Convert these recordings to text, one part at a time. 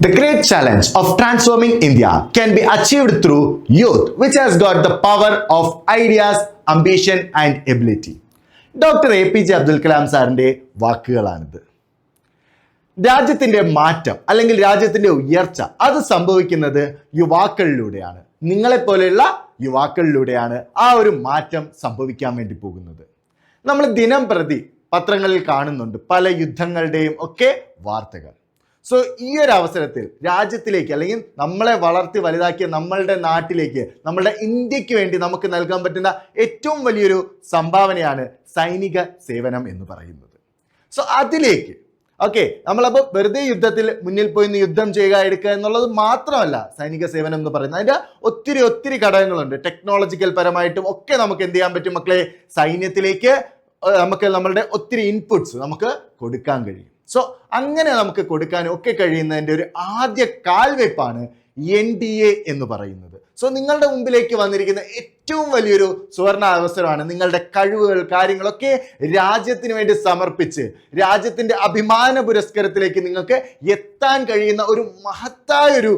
The great challenge of transforming India can be achieved through youth, which has got the power of ideas, ambition and ability. Doctor APJ Abdul Kalam സാറിന്റെ വാക്കുകളാണിത്. രാജ്യത്തിന്റെ മാറ്റം അല്ലെങ്കിൽ രാജ്യത്തിന്റെ ഉയർച്ച അത് സംഭവിക്കുന്നത് യുവാക്കളിലൂടെയാണ്. നിങ്ങളെപ്പോലെയുള്ള യുവാക്കളിലൂടെയാണ് ആ ഒരു മാറ്റം സംഭവിക്കാൻ വേണ്ടി പോകുന്നത്. നമ്മൾ ദിനം പ്രതി പത്രങ്ങളിൽ കാണുന്നുണ്ട് പല യുദ്ധങ്ങളുടെയും ഒക്കെ വാർത്തകൾ. സോ ഈ ഒരു അവസരത്തിൽ രാജ്യത്തിലേക്ക് അല്ലെങ്കിൽ നമ്മളെ വളർത്തി വലുതാക്കിയ നമ്മളുടെ നാട്ടിലേക്ക്, നമ്മളുടെ ഇന്ത്യക്ക് വേണ്ടി നമുക്ക് നൽകാൻ പറ്റുന്ന ഏറ്റവും വലിയൊരു സംഭാവനയാണ് സൈനിക സേവനം എന്ന് പറയുന്നത്. സോ അതിലേക്ക് നമ്മളപ്പോൾ വെറുതെ യുദ്ധത്തിൽ മുന്നിൽ പോയി യുദ്ധം ചെയ്യുക എടുക്കുക എന്നുള്ളത് മാത്രമല്ല സൈനിക സേവനം എന്ന് പറയുന്നത്. അതിൻ്റെ ഒത്തിരി ഘടകങ്ങളുണ്ട്. ടെക്നോളജിക്കൽ പരമായിട്ടും ഒക്കെ നമുക്ക് എന്ത് ചെയ്യാൻ പറ്റും മക്കളെ? സൈന്യത്തിലേക്ക് നമുക്ക് നമ്മളുടെ ഒത്തിരി ഇൻപുട്സ് നമുക്ക് കൊടുക്കാൻ കഴിയും. സോ അങ്ങനെ നമുക്ക് കൊടുക്കാനും ഒക്കെ കഴിയുന്നതിൻ്റെ ഒരു ആദ്യ കാൽവെപ്പാണ് NDA എന്ന് പറയുന്നത്. സോ നിങ്ങളുടെ മുമ്പിലേക്ക് വന്നിരിക്കുന്ന ഏറ്റവും വലിയൊരു സുവർണ അവസരമാണ് നിങ്ങളുടെ കഴിവുകൾ കാര്യങ്ങളൊക്കെ രാജ്യത്തിന് വേണ്ടി സമർപ്പിച്ച് രാജ്യത്തിന്റെ അഭിമാന പുരസ്കാരത്തിലേക്ക് നിങ്ങൾക്ക് എത്താൻ കഴിയുന്ന ഒരു മഹത്തായ ഒരു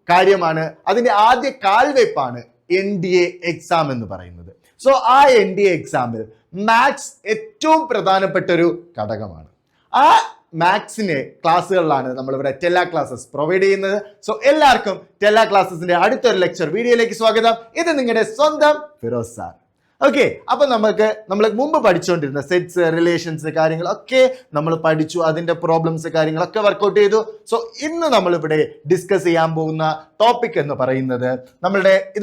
കാര്യമാണ്. അതിന്റെ ആദ്യ കാൽവെപ്പാണ് NDA എക്സാം എന്ന് പറയുന്നത്. സോ ആ NDA എക്സാമിൽ മാത്സ് ഏറ്റവും പ്രധാനപ്പെട്ട ഒരു ഘടകമാണ്. ആ മാത്സിന്റെ ക്ലാസ്സുകളിലാണ് നമ്മളിവിടെ ടെല്ല ക്ലാസ്സസ് പ്രൊവൈഡ് ചെയ്യുന്നത്. സോ എല്ലാവർക്കും ടെല്ല ക്ലാസ്സസിന്റെ അടുത്തൊരു ലെക്ചർ വീഡിയോയിലേക്ക് സ്വാഗതം. ഇത് നിങ്ങളുടെ സ്വന്തം ഫിറോസ് സാർ. അപ്പൊ നമ്മൾ മുമ്പ് പഠിച്ചുകൊണ്ടിരുന്ന സെറ്റ്സ്, റിലേഷൻസ് കാര്യങ്ങളൊക്കെ നമ്മൾ പഠിച്ചു. അതിന്റെ പ്രോബ്ലംസ് കാര്യങ്ങളൊക്കെ വർക്ക്ഔട്ട് ചെയ്തു. സോ ഇന്ന് നമ്മളിവിടെ ഡിസ്കസ് ചെയ്യാൻ പോകുന്ന ടോപ്പിക് എന്ന് പറയുന്നത്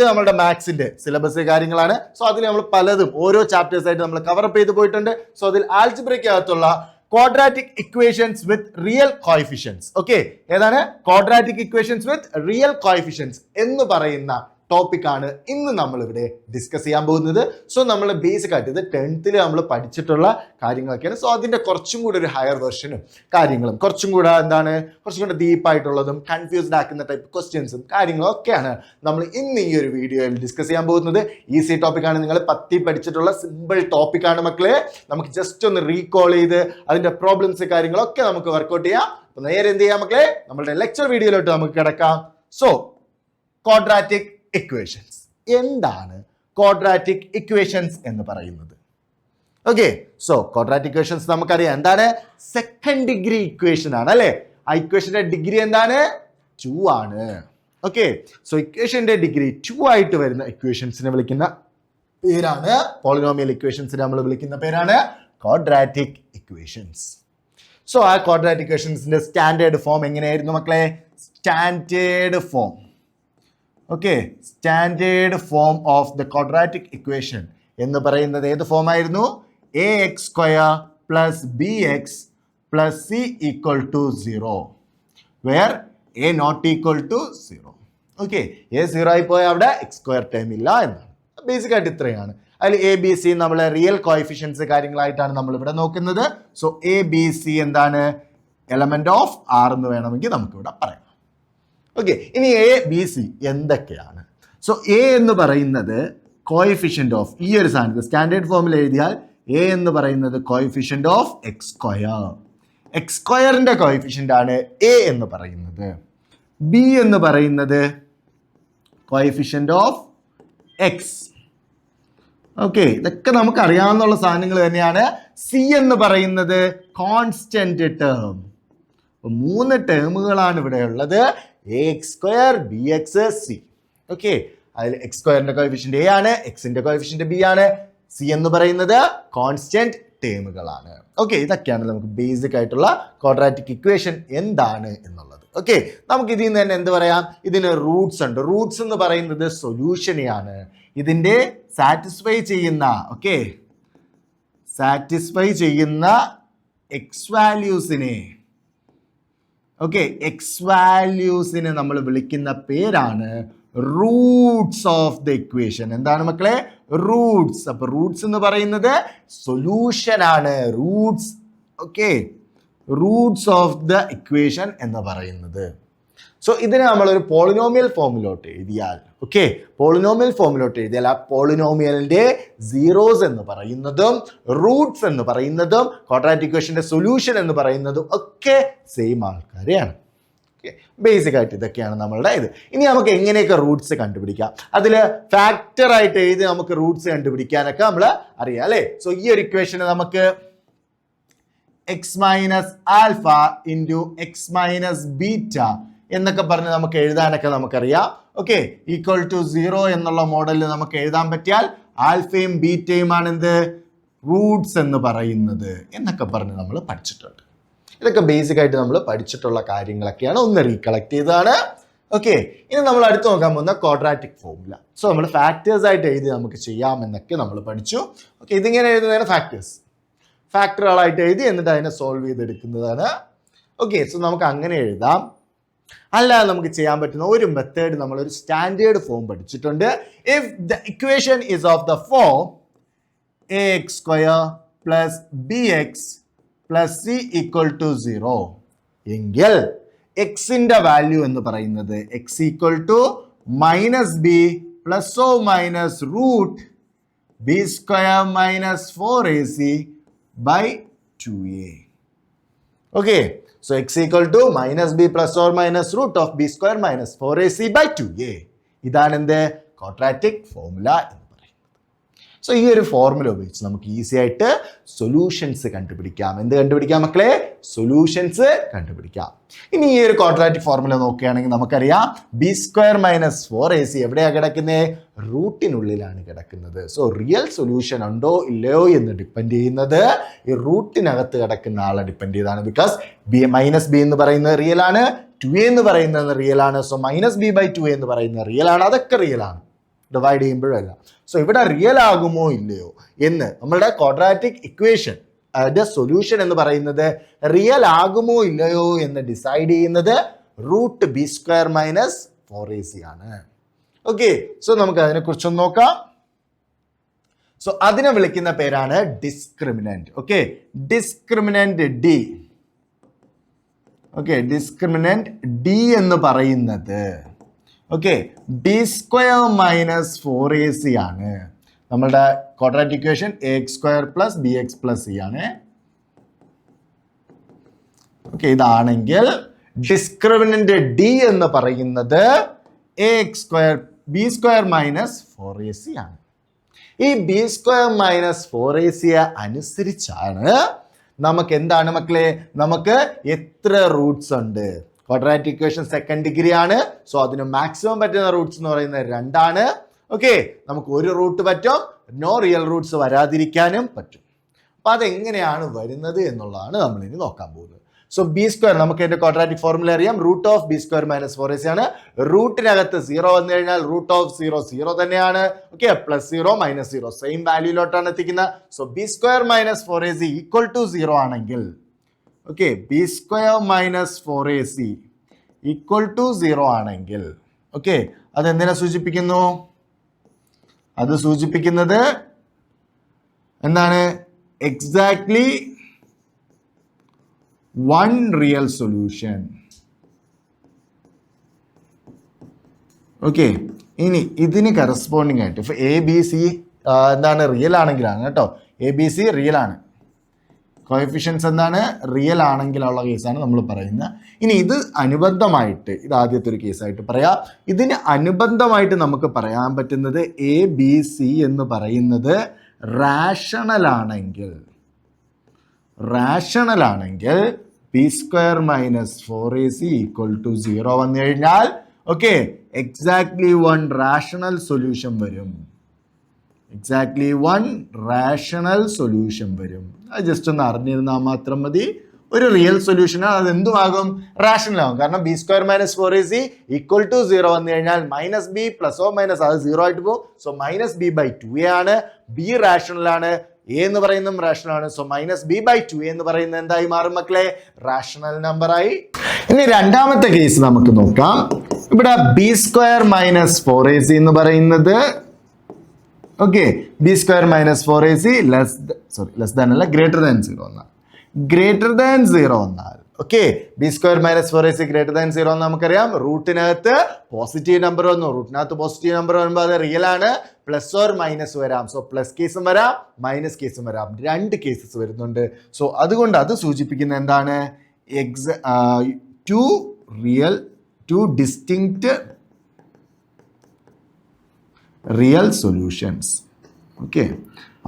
നമ്മളുടെ മാത്സിന്റെ സിലബസ് കാര്യങ്ങളാണ്. സോ അതിൽ നമ്മൾ പലതും ഓരോ ചാപ്റ്റേഴ്സ് ആയിട്ട് നമ്മൾ കവറപ്പ് ചെയ്ത് പോയിട്ടുണ്ട്. സോ അതിൽ ആൽജിബ്രയ്ക്കകത്തുള്ള quadratic equations with real coefficients. ഏതാണ് quadratic equations with real coefficients എന്ന് പറയുന്ന ടോപ്പിക്കാണ് ഇന്ന് നമ്മൾ ഇവിടെ ഡിസ്കസ് ചെയ്യാൻ പോകുന്നത്. സോ നമ്മൾ ബേസിക് ആയിട്ട് ഇത് 10th നമ്മൾ പഠിച്ചിട്ടുള്ള കാര്യങ്ങളൊക്കെയാണ്. സോ അതിന്റെ കുറച്ചും കൂടെ ഒരു ഹയർ വെർഷനും കാര്യങ്ങളും കുറച്ചും കൂടെ ഡീപ്പായിട്ടുള്ളതും കൺഫ്യൂസ്ഡ് ആക്കുന്ന ടൈപ്പ് ക്വസ്റ്റ്യൻസും കാര്യങ്ങളും ഒക്കെയാണ് നമ്മൾ ഇന്ന് ഈ ഒരു വീഡിയോയിൽ ഡിസ്കസ് ചെയ്യാൻ പോകുന്നത്. ഈസി ടോപ്പിക്കാണ്. നിങ്ങൾ 10th പഠിച്ചിട്ടുള്ള സിമ്പിൾ ടോപ്പിക്കാണ് മക്കളെ. നമുക്ക് ജസ്റ്റ് ഒന്ന് റീകോൾ ചെയ്ത് അതിന്റെ പ്രോബ്ലംസ് കാര്യങ്ങളൊക്കെ നമുക്ക് വർക്ക്ഔട്ട് ചെയ്യാം. അപ്പൊ നേരെ എന്ത് ചെയ്യാം മക്കളെ? നമ്മളുടെ ലെക്ചർ വീഡിയോയിലോട്ട് നമുക്ക് കിടക്കാം. So quadratic equations. എന്താണ് ക്വാഡ്രാറ്റിക് ഇക്വേഷൻസ് എന്ന് പറയുന്നത്? സോ ക്വാഡ്രാറ്റിക് ഇക്വേഷൻസ് നമുക്കറിയാം എന്താണ്. സെക്കൻഡ് ഡിഗ്രി ഇക്വേഷൻ ആണ് അല്ലെ. ആ ഇക്വേഷന്റെ ഡിഗ്രി എന്താണ്? 2 ആണ്. സോ ഇക്വേഷന്റെ ഡിഗ്രി 2 ആയിട്ട് വരുന്ന ഇക്വേഷൻസിനെ വിളിക്കുന്ന പേരാണ്, പോളിനോമിയൽ ഇക്വേഷൻസിനെ നമ്മൾ വിളിക്കുന്ന പേരാണ് ക്വാഡ്രാറ്റിക് ഇക്വേഷൻസ്. സോ ആ ക്വാഡ്രാറ്റിക് ഇക്വേഷൻസിന്റെ സ്റ്റാൻഡേർഡ് ഫോം എങ്ങനെയായിരുന്നു മക്കളെ? Standard form standard form of the quadratic equation എന്ന് പറയുന്നത് ഏത് ഫോം ആയിരുന്നു? ax² + bx + c = 0 where a not equal to 0. a 0 ആയി പോയ അവിടെ x² ടേം ഇല്ല എന്നാണ്. ബേസിക് ആയിട്ട് ഇത്രയാണ്. അതിൽ ABC നമ്മളെ റിയൽ കോഎഫിഷ്യൻസ് കാര്യങ്ങളായിട്ടാണ് നമ്മൾ ഇവിടെ നോക്കുന്നത്. സോ ABC എന്താണ്? എലമെന്റ് ഓഫ് R എന്ന് വേണമെങ്കിൽ നമുക്കിവിടെ പറയാം. ഇനി ABC എന്തൊക്കെയാണ്? സോ A എന്ന് പറയുന്നത് കോഎഫിഷ്യന്റ് ഓഫ് ഈ ഒരു സാധനത്ത് സ്റ്റാൻഡേർഡ് ഫോമിൽ എഴുതിയാൽ A എന്ന് പറയുന്നത് കോഎഫിഷ്യന്റ് ഓഫ് x²ന്റെ കോഎഫിഷ്യന്റ് ആണ് A എന്ന് പറയുന്നത്. B എന്ന് പറയുന്നത് കോഎഫിഷ്യന്റ് ഓഫ് x. ഇതൊക്കെ നമുക്ക് അറിയാവുന്ന സാധനങ്ങൾ തന്നെയാണ്. C എന്ന് പറയുന്നത് കോൺസ്റ്റന്റ് ടേം. 3 ടേമുകളാണ് ഇവിടെ ഉള്ളത്. ax², bx, c. അതിൽ x²ന്റെ കോഎഫിഷ്യന്റ് A ആണ്, x-ന്റെ കോഎഫിഷ്യന്റ് B ആണ്, c എന്ന് പറയുന്നത് കോൺസ്റ്റന്റ് ടേമുകളാണ്. ഇതൊക്കെയാണ് നമുക്ക് ബേസിക് ആയിട്ടുള്ള ക്വാഡ്രാറ്റിക് ഇക്വേഷൻ എന്താണ് എന്നുള്ളത്. നമുക്ക് ഇതിൽ നിന്ന് തന്നെ എന്ത് പറയാം? ഇതിന് റൂട്ട്സ് ഉണ്ട്. റൂട്ട്സ് എന്ന് പറയുന്നത് സൊല്യൂഷനെയാണ്. ഇതിന്റെ സാറ്റിസ്ഫൈ ചെയ്യുന്ന എക്സ് വാല്യൂസിനെ നമ്മൾ വിളിക്കുന്ന പേരാണ് റൂട്ട്സ് ഓഫ് ദ ഇക്വേഷൻ. എന്താണ് മക്കളെ? റൂട്ട്സ്. അപ്പൊ റൂട്ട്സ് എന്ന് പറയുന്നത് സൊല്യൂഷൻ ആണ്. റൂട്ട്സ് ഓഫ് ദ ഇക്വേഷൻ എന്ന് പറയുന്നത്. സോ ഇതിനെ നമ്മളൊരു പോളിനോമിയൽ ഫോമിലോട്ട് എഴുതിയാൽ ആ പോളിനോമിയലിന്റെ സീറോസ് എന്ന് പറയുന്നതും റൂട്ട്സ് എന്ന് പറയുന്നതും ക്വാഡ്രാറ്റിക് ഇക്വേഷന്റെ സൊല്യൂഷൻ എന്ന് പറയുന്നതും ഒക്കെ സെയിം ആൾക്കാരെയാണ്. ബേസിക് ആയിട്ട് ഇതൊക്കെയാണ് നമ്മളുടെ ഇത്. ഇനി നമുക്ക് എങ്ങനെയൊക്കെ റൂട്ട്സ് കണ്ടുപിടിക്കാം, അതിൽ ഫാക്ടർ ആയിട്ട് എഴുതി നമുക്ക് റൂട്ട്സ് കണ്ടുപിടിക്കാനൊക്കെ നമ്മൾ അറിയാം അല്ലേ. സോ ഈ ഒരു ഇക്വേഷന് നമുക്ക് X minus alpha into X minus beta എന്നൊക്കെ പറഞ്ഞ് നമുക്ക് എഴുതാനൊക്കെ നമുക്കറിയാം. ഓക്കെ, ഈക്വൽ ടു 0 എന്നുള്ള മോഡലിൽ നമുക്ക് എഴുതാൻ പറ്റിയാൽ ആൽഫയും ബീറ്റയുമാണ് എന്ത് റൂട്ട്സ് എന്ന് പറയുന്നത് എന്നൊക്കെ പറഞ്ഞ് നമ്മൾ പഠിച്ചിട്ടുണ്ട്. ഇതൊക്കെ ബേസിക് ആയിട്ട് നമ്മൾ പഠിച്ചിട്ടുള്ള കാര്യങ്ങളൊക്കെയാണ്, ഒന്ന് റീകളക്ട് ചെയ്തതാണ്. ഓക്കെ, ഇനി നമ്മൾ അടുത്ത് നോക്കാൻ പോകുന്ന ക്വാഡ്രാറ്റിക് ഫോർമുല. സോ നമ്മൾ ഫാക്ടേഴ്സ് ആയിട്ട് എഴുതി നമുക്ക് ചെയ്യാമെന്നൊക്കെ നമ്മൾ പഠിച്ചു. ഓക്കെ, ഇതിങ്ങനെ എഴുതുന്നതാണ് ഫാക്ടേഴ്സ്, ഫാക്ടറുകളായിട്ട് എഴുതി എന്നിട്ട് അതിനെ സോൾവ് ചെയ്തെടുക്കുന്നതാണ്. ഓക്കെ, സോ നമുക്ക് അങ്ങനെ എഴുതാം. അല്ലാതെ നമുക്ക് ചെയ്യാൻ പറ്റുന്ന ഒരു മെത്തേഡ്, നമ്മളൊരു സ്റ്റാൻഡേർഡ് ഫോം പഠിച്ചിട്ടുണ്ട്. If the equation is of the form ax² plus bx plus c equal to 0 എങ്കിൽ എക്സിന്റെ വാല്യൂ എന്ന് പറയുന്നത് x equal to minus b plus or minus root b² minus 4ac by 2a. Okay, so x equal to minus b plus or minus root of b² minus 4ac by 2a. ഇതാണ് എന്ത് quadratic formula എന്ന് പറയുന്നത്. So ഈ ഒരു formula ഉപയോഗിച്ച് നമുക്ക് easy ആയിട്ട് solutions കണ്ടുപിടിക്കാം. എന്ത് കണ്ടുപിടിക്കാം മക്കളെ? സൊല്യൂഷൻസ് കണ്ടുപിടിക്കാം. ഇനി ഈ ഒരു ക്വാഡ്രാറ്റിക് ഫോർമുല നോക്കുകയാണെങ്കിൽ നമുക്കറിയാം b² മൈനസ് 4ac എവിടെയാണ് കിടക്കുന്നത്? റൂട്ടിനുള്ളിലാണ് കിടക്കുന്നത്. സോ റിയൽ സൊല്യൂഷൻ ഉണ്ടോ ഇല്ലയോ എന്ന് ഡിപ്പെൻഡ് ചെയ്യുന്നത് ഈ റൂട്ടിനകത്ത് കിടക്കുന്ന ആളെ ഡിപ്പെൻഡ് ചെയ്താണ്. ബിക്കോസ് മൈനസ് ബി എന്ന് പറയുന്നത് റിയൽ ആണ്, 2a എന്ന് പറയുന്നത് റിയൽ ആണ്. So minus b by 2a എന്ന് പറയുന്നത് റിയൽ ആണ്. അതൊക്കെ റിയൽ ആണ്, ഡിവൈഡ് ചെയ്യുമ്പോഴല്ല. സോ ഇവിടെ റിയൽ ആകുമോ ഇല്ലയോ എന്ന് നമ്മളുടെ ക്വാഡ്രാറ്റിക് ഇക്വേഷൻ സൊല്യൂഷൻ എന്ന് പറയുന്നത് റിയൽ ആകുമോ ഇല്ലയോ എന്ന് ഡിസൈഡ് ചെയ്യുന്നത് റൂട്ട് b² മൈനസ് 4ac ആണ്. ഓക്കെ, സോ നമുക്ക് അതിനെ കുറിച്ചൊന്ന് നോക്കാം. സോ അതിനെ വിളിക്കുന്ന പേരാണ് discriminant. Okay, discriminant D. Okay, discriminant D എന്ന് പറയുന്നത് ഓക്കെ b² മൈനസ് 4ac ആണ്. നമ്മളുടെ quadratic equation ax² plus bx plus c ആണ്. ഓക്കെ, ഇതാണെങ്കിൽ ഡിസ്ക്രിമിനന്റ് ഡി എന്ന് പറയുന്നത് b² മൈനസ് 4ac ആണ്. ഈ b² മൈനസ് 4ac അനുസരിച്ചാണ് നമുക്ക് എന്താണ് മക്കളെ, നമുക്ക് എത്ര റൂട്ട്സ് ഉണ്ട്. ക്വാഡ്രാറ്റിക് ഇക്വേഷൻ സെക്കൻഡ് ഡിഗ്രി ആണ്. സോ അതിന് മാക്സിമം പറ്റുന്ന റൂട്ട്സ് എന്ന് പറയുന്നത് 2 ആണ്. ഓക്കെ, നമുക്ക് ഒരു റൂട്ട് പറ്റും, നോ റിയൽ റൂട്ട്സ് വരാതിരിക്കാനും പറ്റും. അപ്പൊ അതെങ്ങനെയാണ് വരുന്നത് എന്നുള്ളതാണ് നമ്മൾ ഇനി നോക്കാൻ പോകുന്നത്. സോ b² നമുക്ക് അതിന്റെ ക്വാഡ്രാറ്റിക് ഫോർമുല അറിയാം. Root of b² minus 4ac ആണ്. റൂട്ടിനകത്ത് 0 വന്നു കഴിഞ്ഞാൽ റൂട്ട് ഓഫ് 0 തന്നെയാണ്. ഓക്കെ, പ്ലസ് 0 മൈനസ് 0 സെയിം വാല്യൂയിലോട്ടാണ് എത്തിക്കുന്നത്. So b² minus 4ac equal to 0 ആണെങ്കിൽ okay b² minus 4ac equal to 0 ആണെങ്കിൽ ഓക്കെ അതെന്തിനെ സൂചിപ്പിക്കുന്നു? അത് സൂചിപ്പിക്കുന്നത് എന്താണ്? Exactly one real solution. Okay, ഇനി ഇതിന് കറസ്പോണ്ടിങ് ആയിട്ട് ഇപ്പൊ എ ബി സി എന്താണ് റിയൽ ആണെങ്കിലാണ് കേട്ടോ, എ ബി സി റിയൽ ആണ്, കോഎഫിഷ്യൻസ് എന്താണ് റിയൽ ആണെങ്കിലുള്ള കേസാണ് നമ്മൾ പറയുന്നത്. ഇനി ഇത് അനുബന്ധമായിട്ട്, ഇത് ആദ്യത്തെ ഒരു കേസായിട്ട് പറയാം. ഇതിന് അനുബന്ധമായിട്ട് നമുക്ക് പറയാൻ പറ്റുന്നത് എ ബി സി എന്ന് പറയുന്നത് റാഷണൽ ആണെങ്കിൽ b² minus 4ac equal to 0 വന്നു കഴിഞ്ഞാൽ okay exactly one rational solution വരും. അത് ജസ്റ്റ് ഒന്ന് അറിഞ്ഞിരുന്നാൽ മാത്രം മതി. ഒരു റിയൽ സൊല്യൂഷനാണ്, അത് എന്തുമാകും? റാഷണൽ ആകും. കാരണം b² minus 4ac equal to 0 വന്നു കഴിഞ്ഞാൽ minus b plus or minus അത് 0 ആയിട്ട് പോകും. So minus b by 2a ആണ്. ബി റാഷണൽ ആണ്, എ എന്ന് പറയുന്നതും റാഷണൽ ആണ്. So minus b by 2a എന്ന് പറയുന്നത് എന്തായി മാറും മക്കളെ? റാഷണൽ നമ്പർ ആയി. ഇനി രണ്ടാമത്തെ കേസ് നമുക്ക് നോക്കാം. ഇവിടെ b² മൈനസ് 4ac എന്ന് പറയുന്നത് okay b² minus 4ac less than അല്ല ഗ്രേറ്റർ ദാൻ 0 എന്നാൽ okay b² minus 4ac greater than 0 എന്ന് നമുക്കറിയാം. റൂട്ടിനകത്ത് പോസിറ്റീവ് നമ്പർ വന്നു, റൂട്ടിനകത്ത് പോസിറ്റീവ് നമ്പർ വരുമ്പോൾ അത് റിയൽ ആണ്. പ്ലസ് ഓർ മൈനസ് വരാം. സോ പ്ലസ് കേസും വരാം, മൈനസ് കേസും വരാം. രണ്ട് കേസസ് വരുന്നുണ്ട്. സോ അതുകൊണ്ട് അത് സൂചിപ്പിക്കുന്ന എന്താണ്? Two real solutions. ഓക്കെ,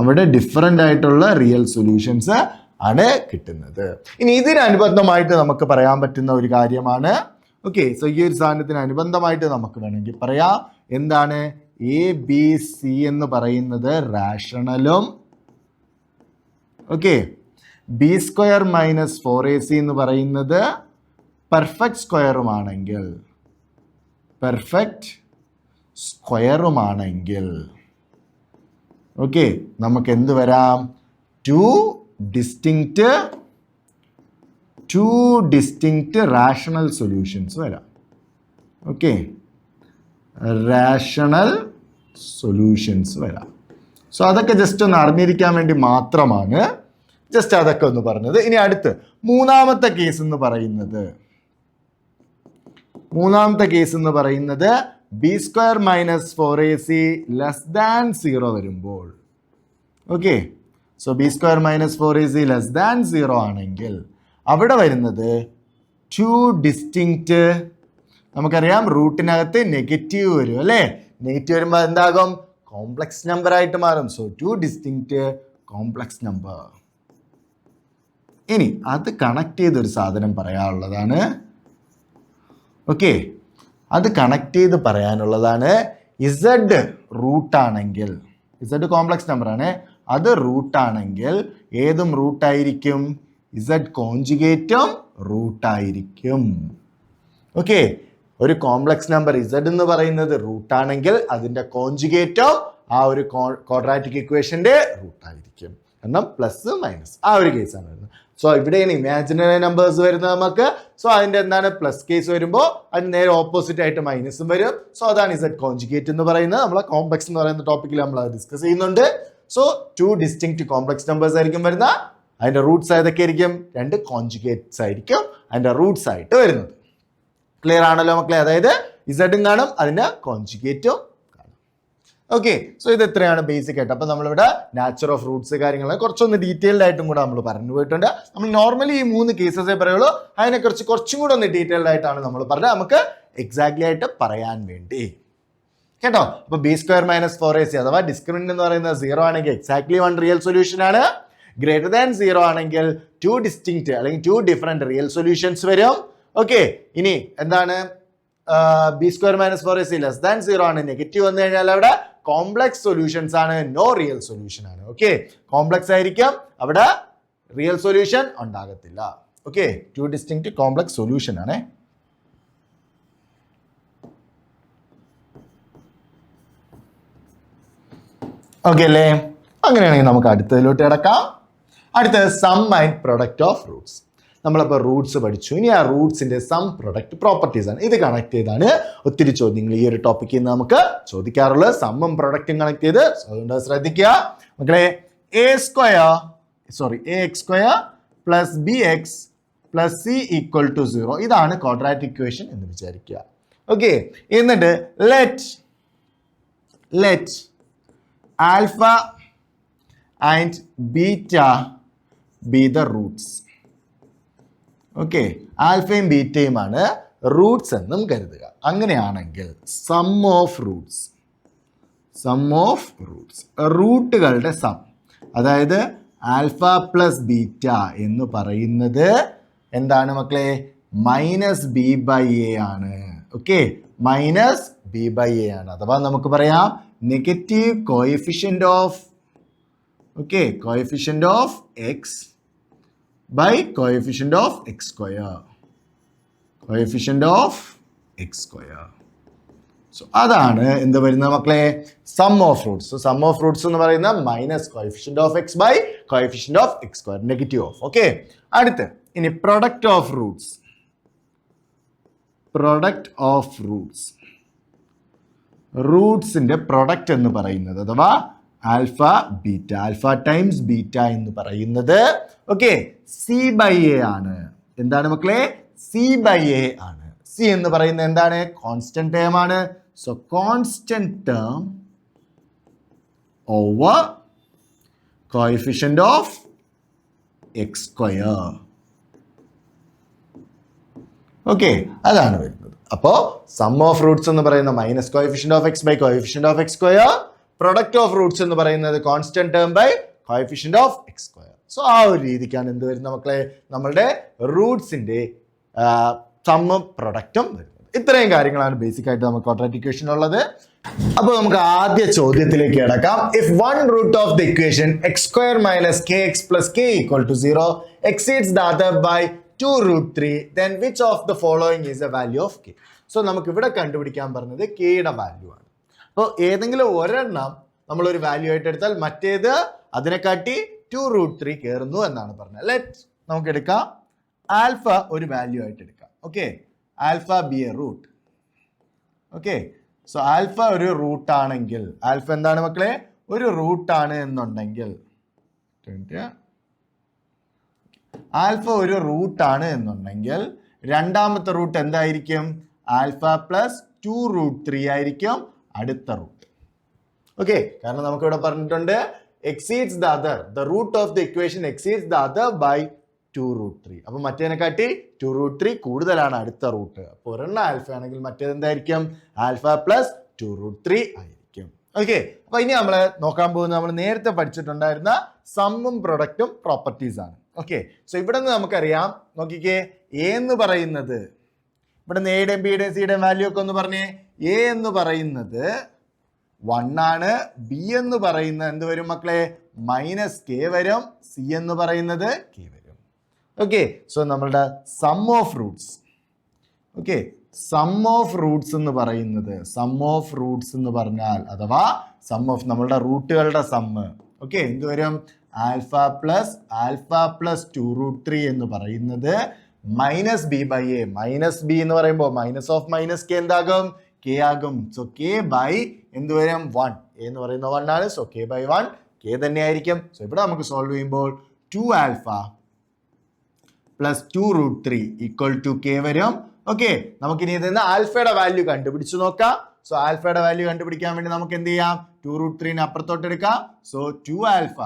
അവിടെ ഡിഫറെൻ്റ് ആയിട്ടുള്ള റിയൽ സൊല്യൂഷൻസ് ആണ് കിട്ടുന്നത്. ഇനി ഇതിനനുബന്ധമായിട്ട് നമുക്ക് പറയാൻ പറ്റുന്ന ഒരു കാര്യമാണ്, ഓക്കെ, സോ ഈ ഒരു സാധനത്തിന് അനുബന്ധമായിട്ട് നമുക്ക് വേണമെങ്കിൽ പറയാം എന്താണ്, ABC എന്ന് പറയുന്നത് റാഷണലും, ഓക്കെ, B² - 4AC എന്ന് പറയുന്നത് പെർഫെക്റ്റ് സ്ക്വയറുമാണെങ്കിൽ ഓക്കെ, നമുക്ക് എന്ത് വരാം, ടു ഡിസ്റ്റിങ്ക്റ്റ് റാഷണൽ സൊല്യൂഷൻസ് വരാം. ഓക്കെ, റാഷണൽ സൊല്യൂഷൻസ് വരാം. സോ അതൊക്കെ ജസ്റ്റ് ഒന്ന് അറിഞ്ഞിരിക്കാൻ വേണ്ടി മാത്രമാണ് ജസ്റ്റ് അതൊക്കെ ഒന്ന് പറഞ്ഞത്. ഇനി അടുത്ത് മൂന്നാമത്തെ കേസ് എന്ന് പറയുന്നത് B² - 4AC <0 വരുമ്പോൾ, ഓക്കെ, സോ B² - 4AC <0 ആണെങ്കിൽ അവിടെ വരുന്നത് ടു ഡിസ്റ്റിങ്ക്റ്റ്, നമുക്കറിയാം റൂട്ടിനകത്ത് നെഗറ്റീവ് വരും അല്ലേ, നെഗറ്റീവ് വരുമ്പോൾ എന്താകും, കോംപ്ലക്സ് നമ്പർ ആയിട്ട് മാറും. So two distinct complex number. ഇനി അത് കണക്ട് ചെയ്തൊരു സാധനം പറയാനുള്ളതാണ്. ഓക്കെ, അത് കണക്ട് ചെയ്ത് പറയാനുള്ളതാണ്, ഇസഡ് റൂട്ടാണെങ്കിൽ, ഇസഡ് കോംപ്ലക്സ് നമ്പറാണ്, അത് റൂട്ടാണെങ്കിൽ ഏതും റൂട്ടായിരിക്കും, ഇസഡ് കോൺജുഗേറ്റും റൂട്ടായിരിക്കും. ഓക്കെ, ഒരു കോംപ്ലക്സ് നമ്പർ ഇസഡ് എന്ന് പറയുന്നത് റൂട്ടാണെങ്കിൽ അതിൻ്റെ കോൺജുഗേറ്റും ആ ഒരു ക്വാഡ്രാറ്റിക് ഇക്വേഷൻ്റെ റൂട്ടായിരിക്കും. കാരണം പ്ലസ് മൈനസ് ആ ഒരു കേസാണ് വരുന്നത്. സോ ഇവിടെയാണ് ഇമാജിനറി നമ്പേഴ്സ് വരുന്നത് നമുക്ക്. സോ അതിൻ്റെ എന്താണ്, പ്ലസ് കേസ് വരുമ്പോൾ അതിന് നേരെ ഓപ്പോസിറ്റ് ആയിട്ട് മൈനസും വരും. സോ അതാണ് ഇസഡ് കോൺജുഗേറ്റ് എന്ന് പറയുന്നത്. നമ്മളെ കോംപ്ലക്സ് എന്ന് പറയുന്ന ടോപ്പിക്കിൽ നമ്മൾ അത് ഡിസ്കസ് ചെയ്യുന്നുണ്ട്. So two distinct complex numbers ആയിരിക്കും വരുന്ന, അതിൻ്റെ റൂട്ട്സ് ഏതൊക്കെ ആയിരിക്കും, രണ്ട് കോൺജുഗേറ്റ്സ് ആയിരിക്കും അതിൻ്റെ റൂട്ട്സ് ആയിട്ട് വരുന്നത്. ക്ലിയർ ആണല്ലോ മക്കളെ, അതായത് ഇസഡും കാണും അതിൻ്റെ കോൺജുഗേറ്റും കാണും. ഓക്കെ, സോ ഇത് എത്രയാണ് ബേസിക് ആയിട്ട്. അപ്പോൾ നമ്മളിവിടെ നാച്ചർ ഓഫ് റൂട്ട്സ് കാര്യങ്ങൾ കുറച്ചൊന്ന് ഡീറ്റെയിൽഡ് ആയിട്ടും കൂടെ നമ്മൾ പറഞ്ഞു പോയിട്ടുണ്ട്. നമ്മൾ നോർമലി ഈ 3 കേസസേ പറയുള്ളൂ, അതിനെക്കുറിച്ച് കുറച്ചും കൂടെ ഒന്ന് ഡീറ്റെയിൽഡ് ആയിട്ടാണ് നമ്മൾ പറഞ്ഞത്, നമുക്ക് എക്സാക്ട്ലി ആയിട്ട് പറയാൻ വേണ്ടി കേട്ടോ. അപ്പോൾ B² - 4AC അഥവാ ഡിസ്ക്രിമിനന്റ് എന്ന് പറയുന്നത് 0 ആണെങ്കിൽ എക്സാക്ട്ലി 1 റിയൽ സൊല്യൂഷൻ ആണ്. ഗ്രേറ്റർ ദാൻ 0 ആണെങ്കിൽ 2 ഡിസ്റ്റിങ്ക്റ്റ് അല്ലെങ്കിൽ 2 ഡിഫറെന്റ് റിയൽ സൊല്യൂഷൻസ് വരും. ഓക്കെ, ഇനി എന്താണ്, B² - 4AC <0 ആണ്, നെഗറ്റീവ് വന്നു കഴിഞ്ഞാൽ അവിടെ കോംപ്ലക്സ് സൊല്യൂഷൻസ് ആണ്, നോ റിയൽ സൊല്യൂഷൻ ആണ്. ഓക്കെ, കോംപ്ലക്സ് ആയിരിക്കും, അവിടെ റിയൽ സൊല്യൂഷൻ ഉണ്ടാകത്തില്ല. ഓക്കെ, 2 ഡിസ്റ്റിങ്ക്റ്റ് കോംപ്ലക്സ് സൊല്യൂഷൻ ആണ്. ഓക്കെ അല്ലേ, അങ്ങനെയാണെങ്കിൽ നമുക്ക് അടുത്തതിലോട്ട് കിടക്കാം. അടുത്തത് sum and product of roots. നമ്മളപ്പോൾ റൂട്ട്സ് പഠിച്ചു. ഇനി ആ റൂട്ട്സിന്റെ സം പ്രൊഡക്റ്റ് പ്രോപ്പർട്ടീസ് ആണ്. ഇത് കണക്ട് ചെയ്താണ് ഒത്തിരി ചോദ്യങ്ങൾ ഈ ഒരു ടോപ്പിക്കിൽ നിന്ന് നമുക്ക് ചോദിക്കാറുള്ളത്. സമ്മും പ്രൊഡക്റ്റും കണക്ട് ചെയ്ത്, അതുകൊണ്ട് ശ്രദ്ധിക്കുക മക്കളെ. AX² + BX + C = 0 ഇതാണ് ക്വാഡ്രാറ്റിക് ഇക്വേഷൻ എന്ന് വിചാരിക്കുക. ഓക്കെ, എന്നിട്ട് let alpha and beta be the roots. Okay, ആൽഫയും ബീറ്റയുമാണ് റൂട്ട്സ് എന്നും കരുതുക. അങ്ങനെയാണെങ്കിൽ സം ഓഫ് റൂട്ട്സ് റൂട്ടുകളുടെ സം, അതായത് ആൽഫ + ബീറ്റ എന്ന് പറയുന്നത് എന്താണ് മക്കളെ, -b/a ആണ്. ഓക്കെ, -b/a ആണ്. അഥവാ നമുക്ക് പറയാം negative coefficient of x by coefficient of x square. So അതാണ് എന്ത് വരുന്നത് മക്കളെ, sum of roots. Sum of roots എന്ന് പറയുന്ന -coefficient of x by coefficient of x square, negative of. Okay, അടുത്ത് ഇനി പ്രൊഡക്റ്റ് ഓഫ് റൂട്ട്സിന്റെ പ്രൊഡക്റ്റ് എന്ന് പറയുന്നത്, അഥവാ ആൽഫ ടൈംസ് ബീറ്റ എന്ന് പറയുന്നത് ഓക്കെ C/A ആണ്. എന്താണ് മക്കളെ, C/A ആണ്. C എന്ന് പറയുന്നത് എന്താണ്, കോൺസ്റ്റന്റ് ടേം ആണ്. So constant term over coefficient of x square. Okay, അതാണ് വരുന്നത്. അപ്പോൾ സം ഓഫ് റൂട്ട്സ് എന്ന് പറയുന്ന minus coefficient of x by coefficient of x square, product of roots എന്ന് പറയുന്നത് constant term by coefficient of x square. So ആ ഒരു രീതിക്കാണ് എന്ത് വരുന്നത് മക്കളെ, നമ്മളുടെ റൂട്ട്സിന്റെ സമ്മും പ്രൊഡക്റ്റും വരുന്നത്. ഇത്രയും കാര്യങ്ങളാണ് ബേസിക് ആയിട്ട് നമുക്ക് ക്വാഡ്രാറ്റിക് ഇക്വേഷൻ ഉള്ളത്. അപ്പോൾ നമുക്ക് ആദ്യ ചോദ്യത്തിലേക്ക് കിടക്കാം. If one root of the equation x square minus k x plus k equal to 0 exceeds the other by 2√3, then which of the following is the value of k? So നമുക്ക് ഇവിടെ കണ്ടുപിടിക്കാൻ പറഞ്ഞത് കെയുടെ വാല്യൂ ആണ്. അപ്പോൾ ഏതെങ്കിലും ഒരെണ്ണം നമ്മളൊരു വാല്യൂ ആയിട്ട് എടുത്താൽ മറ്റേത് അതിനെക്കാട്ടി 2√3 കയറുന്നു എന്നാണ് പറഞ്ഞത്. ലെറ്റ് നമുക്ക് എടുക്കാം ആൽഫ ഒരു വാല്യൂ ആയിട്ട് എടുക്കാം. Okay, alpha be a root. Okay, so alpha ഒരു റൂട്ട് ആണെങ്കിൽ, ആൽഫ എന്താണ് മക്കളെ, ഒരു റൂട്ടാണ് എന്നുണ്ടെങ്കിൽ, ആൽഫ ഒരു റൂട്ടാണ് എന്നുണ്ടെങ്കിൽ രണ്ടാമത്തെ റൂട്ട് എന്തായിരിക്കും, ആൽഫ പ്ലസ് 2√3 ആയിരിക്കും അടുത്ത റൂട്ട്. ഓക്കെ, കാരണം നമുക്ക് ഇവിടെ പറഞ്ഞിട്ടുണ്ട് exceeds the other, the root of the equation exceeds the other by 2√3. അപ്പൊ മറ്റേതിനെക്കാട്ടി 2√3 കൂടുതലാണ് അടുത്ത റൂട്ട്. അപ്പോൾ ഒരെണ്ണം ആൽഫ ആണെങ്കിൽ മറ്റേത് എന്തായിരിക്കും, ആൽഫ പ്ലസ് 2√3 ആയിരിക്കും. ഓക്കെ, അപ്പൊ ഇനി നമ്മൾ നോക്കാൻ പോകുന്നത് നമ്മൾ നേരത്തെ പഠിച്ചിട്ടുണ്ടായിരുന്ന സമ്മും പ്രൊഡക്റ്റും പ്രോപ്പർട്ടീസ് ആണ്. ഓക്കെ, സോ ഇവിടെ നിന്ന് നമുക്കറിയാം, നോക്കിക്കേ, എ എന്ന് പറയുന്നത്, ഇവിടെ നിന്ന് എയുടെയും ബിയുടെയും സിയുടെയും വാല്യൂ ഒക്കെ ഒന്ന് പറഞ്ഞേ. എ എന്ന് പറയുന്നത് 1 ആണ്, ബി എന്ന് പറയുന്നത് എന്ത് വരും മക്കളെ, മൈനസ് കെ വരും, സി എന്ന് പറയുന്നത് കെ വരും. ഓക്കെ, സോ നമ്മളുടെ sum of roots, okay, sum of roots എന്ന് പറയുന്നത്, സം ഓഫ് റൂട്ട്സ് എന്ന് പറഞ്ഞാൽ അഥവാ സം ഓഫ് നമ്മളുടെ റൂട്ടുകളുടെ സമ്മ്, ഓക്കെ, എന്ത് വരും, ആൽഫ പ്ലസ് 2√3 എന്ന് പറയുന്നത് minus b by a. Minus b എന്ന് പറയുമ്പോൾ മൈനസ് ഓഫ് മൈനസ് കെ എന്താകും, കെ ആകും. സോ കെ ബൈ എന്ത് വരും, 1. എ എന്ന് പറയുന്ന 1 ആണ്. സോ കെ ബൈ 1 കെ തന്നെ ആയിരിക്കും. സോ ഇവിടെ നമുക്ക് സോൾവ് ചെയ്യുമ്പോൾ 2 alpha plus 2√3 equal to k വരും. ഓക്കെ, നമുക്കിനി ഇതിൽ നിന്ന് ആൽഫയുടെ വാല്യൂ കണ്ടുപിടിച്ച് നോക്കാം. സോ ആൽഫയുടെ വാല്യൂ കണ്ടുപിടിക്കാൻ വേണ്ടി നമുക്ക് എന്ത് ചെയ്യാം, 2√3 അപ്പുറത്തോട്ട് എടുക്കാം. സോ 2 ആൽഫ,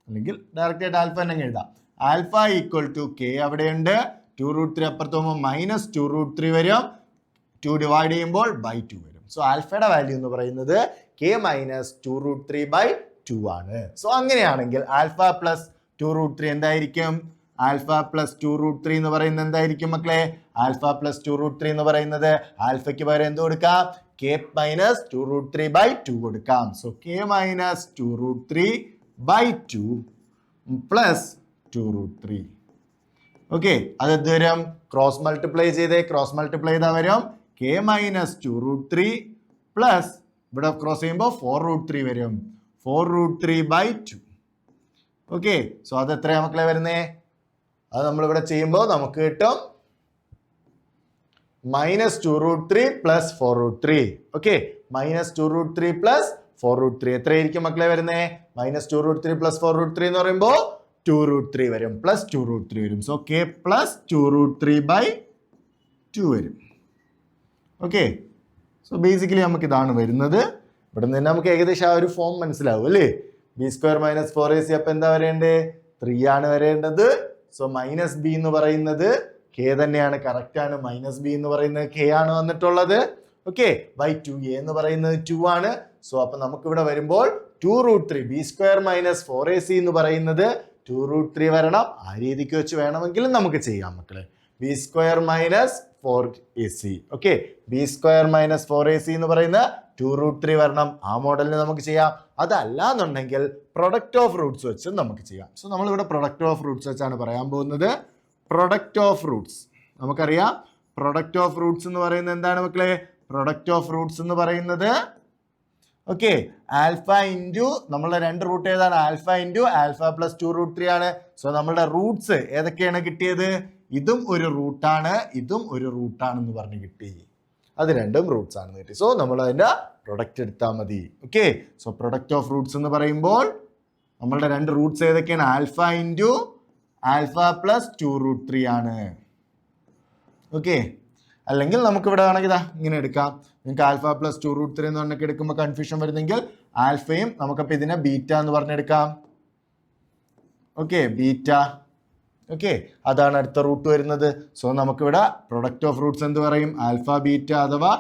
അല്ലെങ്കിൽ ഡയറക്റ്റ് ആയിട്ട് ആൽഫ തന്നെ എഴുതാം. ആൽഫ ഈക്വൽ ടു കെ അവിടെയുണ്ട്, 2√3 അപ്പുറത്ത് പോകുമ്പോൾ മൈനസ് 2√3 വരും, 2 ഡിവൈഡ് ചെയ്യുമ്പോൾ ബൈ 2 വരും. സോ ആൽഫയുടെ വാല്യൂ എന്ന് പറയുന്നത് കെ മൈനസ് 2√3/2 ആണ്. സോ അങ്ങനെയാണെങ്കിൽ ആൽഫ പ്ലസ് 2√3 എന്തായിരിക്കും, ആൽഫ പ്ലസ് 2√3 എന്ന് പറയുന്നത് എന്തായിരിക്കും മക്കളെ, ആൽഫ പ്ലസ് 2√3 എന്ന് പറയുന്നത് ആൽഫയ്ക്ക് പകരം എന്ത് കൊടുക്കാം, കെ മൈനസ് 2√3/2 കൊടുക്കാം. So K minus 2√3/2 plus 2√3. Okay, അത് എന്ത് വരും, ക്രോസ് മൾട്ടിപ്ലൈ ചെയ്തേ, ക്രോസ് മൾട്ടിപ്ലൈ ചെയ്താൽ വരും കെ മൈനസ് 2√3 പ്ലസ് ഇവിടെ ക്രോസ് ചെയ്യുമ്പോൾ 4√3 വരും, 4√3/2. ഓക്കെ, സോ അത് എത്രയാണ് മക്കളെ വരുന്നേ, അത് നമ്മളിവിടെ ചെയ്യുമ്പോൾ നമുക്ക് കിട്ടും minus 2√3 plus 4√3. Okay, minus 2√3 plus 4√3 എത്രയായിരിക്കും മക്കളെ വരുന്നേ, മൈനസ് 2√3 പ്ലസ് 4√3 എന്ന് പറയുമ്പോൾ 2√3 വരും, പ്ലസ് 2√3 വരും. സോ കെ പ്ലസ് 2√3/2 വരും. ഓക്കെ, സോ ബേസിക്കലി നമുക്ക് ഇതാണ് വരുന്നത്. ഇവിടെ നിന്ന് നമുക്ക് ഏകദേശം ആ ഒരു ഫോം മനസ്സിലാവും അല്ലേ. ബി സ്ക്വയർ മൈനസ് 4ac, അപ്പം എന്താ വരേണ്ടത്, 3 ആണ് വരേണ്ടത്. സോ മൈനസ് ബി എന്ന് പറയുന്നത് കെ തന്നെയാണ്, കറക്റ്റ് ആണ്. മൈനസ് ബി എന്ന് പറയുന്നത് കെ ആണ് വന്നിട്ടുള്ളത്. ഓക്കെ, ബൈ 2a എന്ന് പറയുന്നത് 2 ആണ്. സോ അപ്പൊ നമുക്ക് ഇവിടെ വരുമ്പോൾ 2√3, ബി സ്ക്വയർ മൈനസ് 4ac എന്ന് പറയുന്നത് 2√3 വരണം. ആ രീതിക്ക് വെച്ച് വേണമെങ്കിലും നമുക്ക് ചെയ്യാം മക്കളെ. B square minus 4ac. Okay, B square minus 4ac എന്ന് പറയുന്ന 2√3 വരണം. ആ മോഡലിന് നമുക്ക് ചെയ്യാം. അതല്ല എന്നുണ്ടെങ്കിൽ പ്രൊഡക്റ്റ് ഓഫ് റൂട്ട്സ് വെച്ച് നമുക്ക് ചെയ്യാം. സോ നമ്മളിവിടെ പ്രൊഡക്റ്റ് ഓഫ് റൂട്ട്സ് വെച്ചാണ് പറയാൻ പോകുന്നത്. പ്രൊഡക്റ്റ് ഓഫ് റൂട്ട്സ് നമുക്കറിയാം. പ്രൊഡക്റ്റ് ഓഫ് റൂട്ട്സ് എന്ന് പറയുന്നത് എന്താണ് മക്കളെ, പ്രൊഡക്റ്റ് ഓഫ് റൂട്ട്സ് എന്ന് പറയുന്നത് ഓക്കെ ആൽഫ ഇൻറ്റു നമ്മളുടെ രണ്ട് റൂട്ട് ഏതാണ്, ആൽഫ ഇൻറ്റു ആൽഫ പ്ലസ് 2√3 ആണ്. സോ നമ്മളുടെ റൂട്ട്സ് ഏതൊക്കെയാണ് കിട്ടിയത്, ഇതും ഒരു റൂട്ടാണ്, ഇതും ഒരു റൂട്ടാണെന്ന് പറഞ്ഞ് കിട്ടി. അത് രണ്ടും റൂട്ട്സ് ആണെന്ന് കിട്ടി. സോ നമ്മൾ അതിൻ്റെ പ്രൊഡക്റ്റ് എടുത്താൽ മതി. Okay, so product of roots എന്ന് പറയുമ്പോൾ നമ്മളുടെ രണ്ട് റൂട്ട്സ് ഏതൊക്കെയാണ്, ആൽഫ ഇൻറ്റു ആൽഫ പ്ലസ് 2√3 ആണ്. ഓക്കെ, അല്ലെങ്കിൽ നമുക്ക് ഇവിടെ വേണമെങ്കിൽ ഇതാ ഇങ്ങനെ എടുക്കാം. നിങ്ങൾക്ക് ആൽഫ പ്ലസ് 2√3 എന്ന് പറഞ്ഞൊക്കെ എടുക്കുമ്പോൾ കൺഫ്യൂഷൻ വരുന്നെങ്കിൽ ആൽഫയും നമുക്കപ്പോൾ ഇതിനെ ബീറ്റ എന്ന് പറഞ്ഞെടുക്കാം. Okay, beta. ഓക്കെ, അതാണ് അടുത്ത റൂട്ട് വരുന്നത്. സോ നമുക്കിവിടെ പ്രൊഡക്റ്റ് ഓഫ് റൂട്ട്സ് എന്ത് പറയും? ആൽഫ ബീറ്റ അഥവാ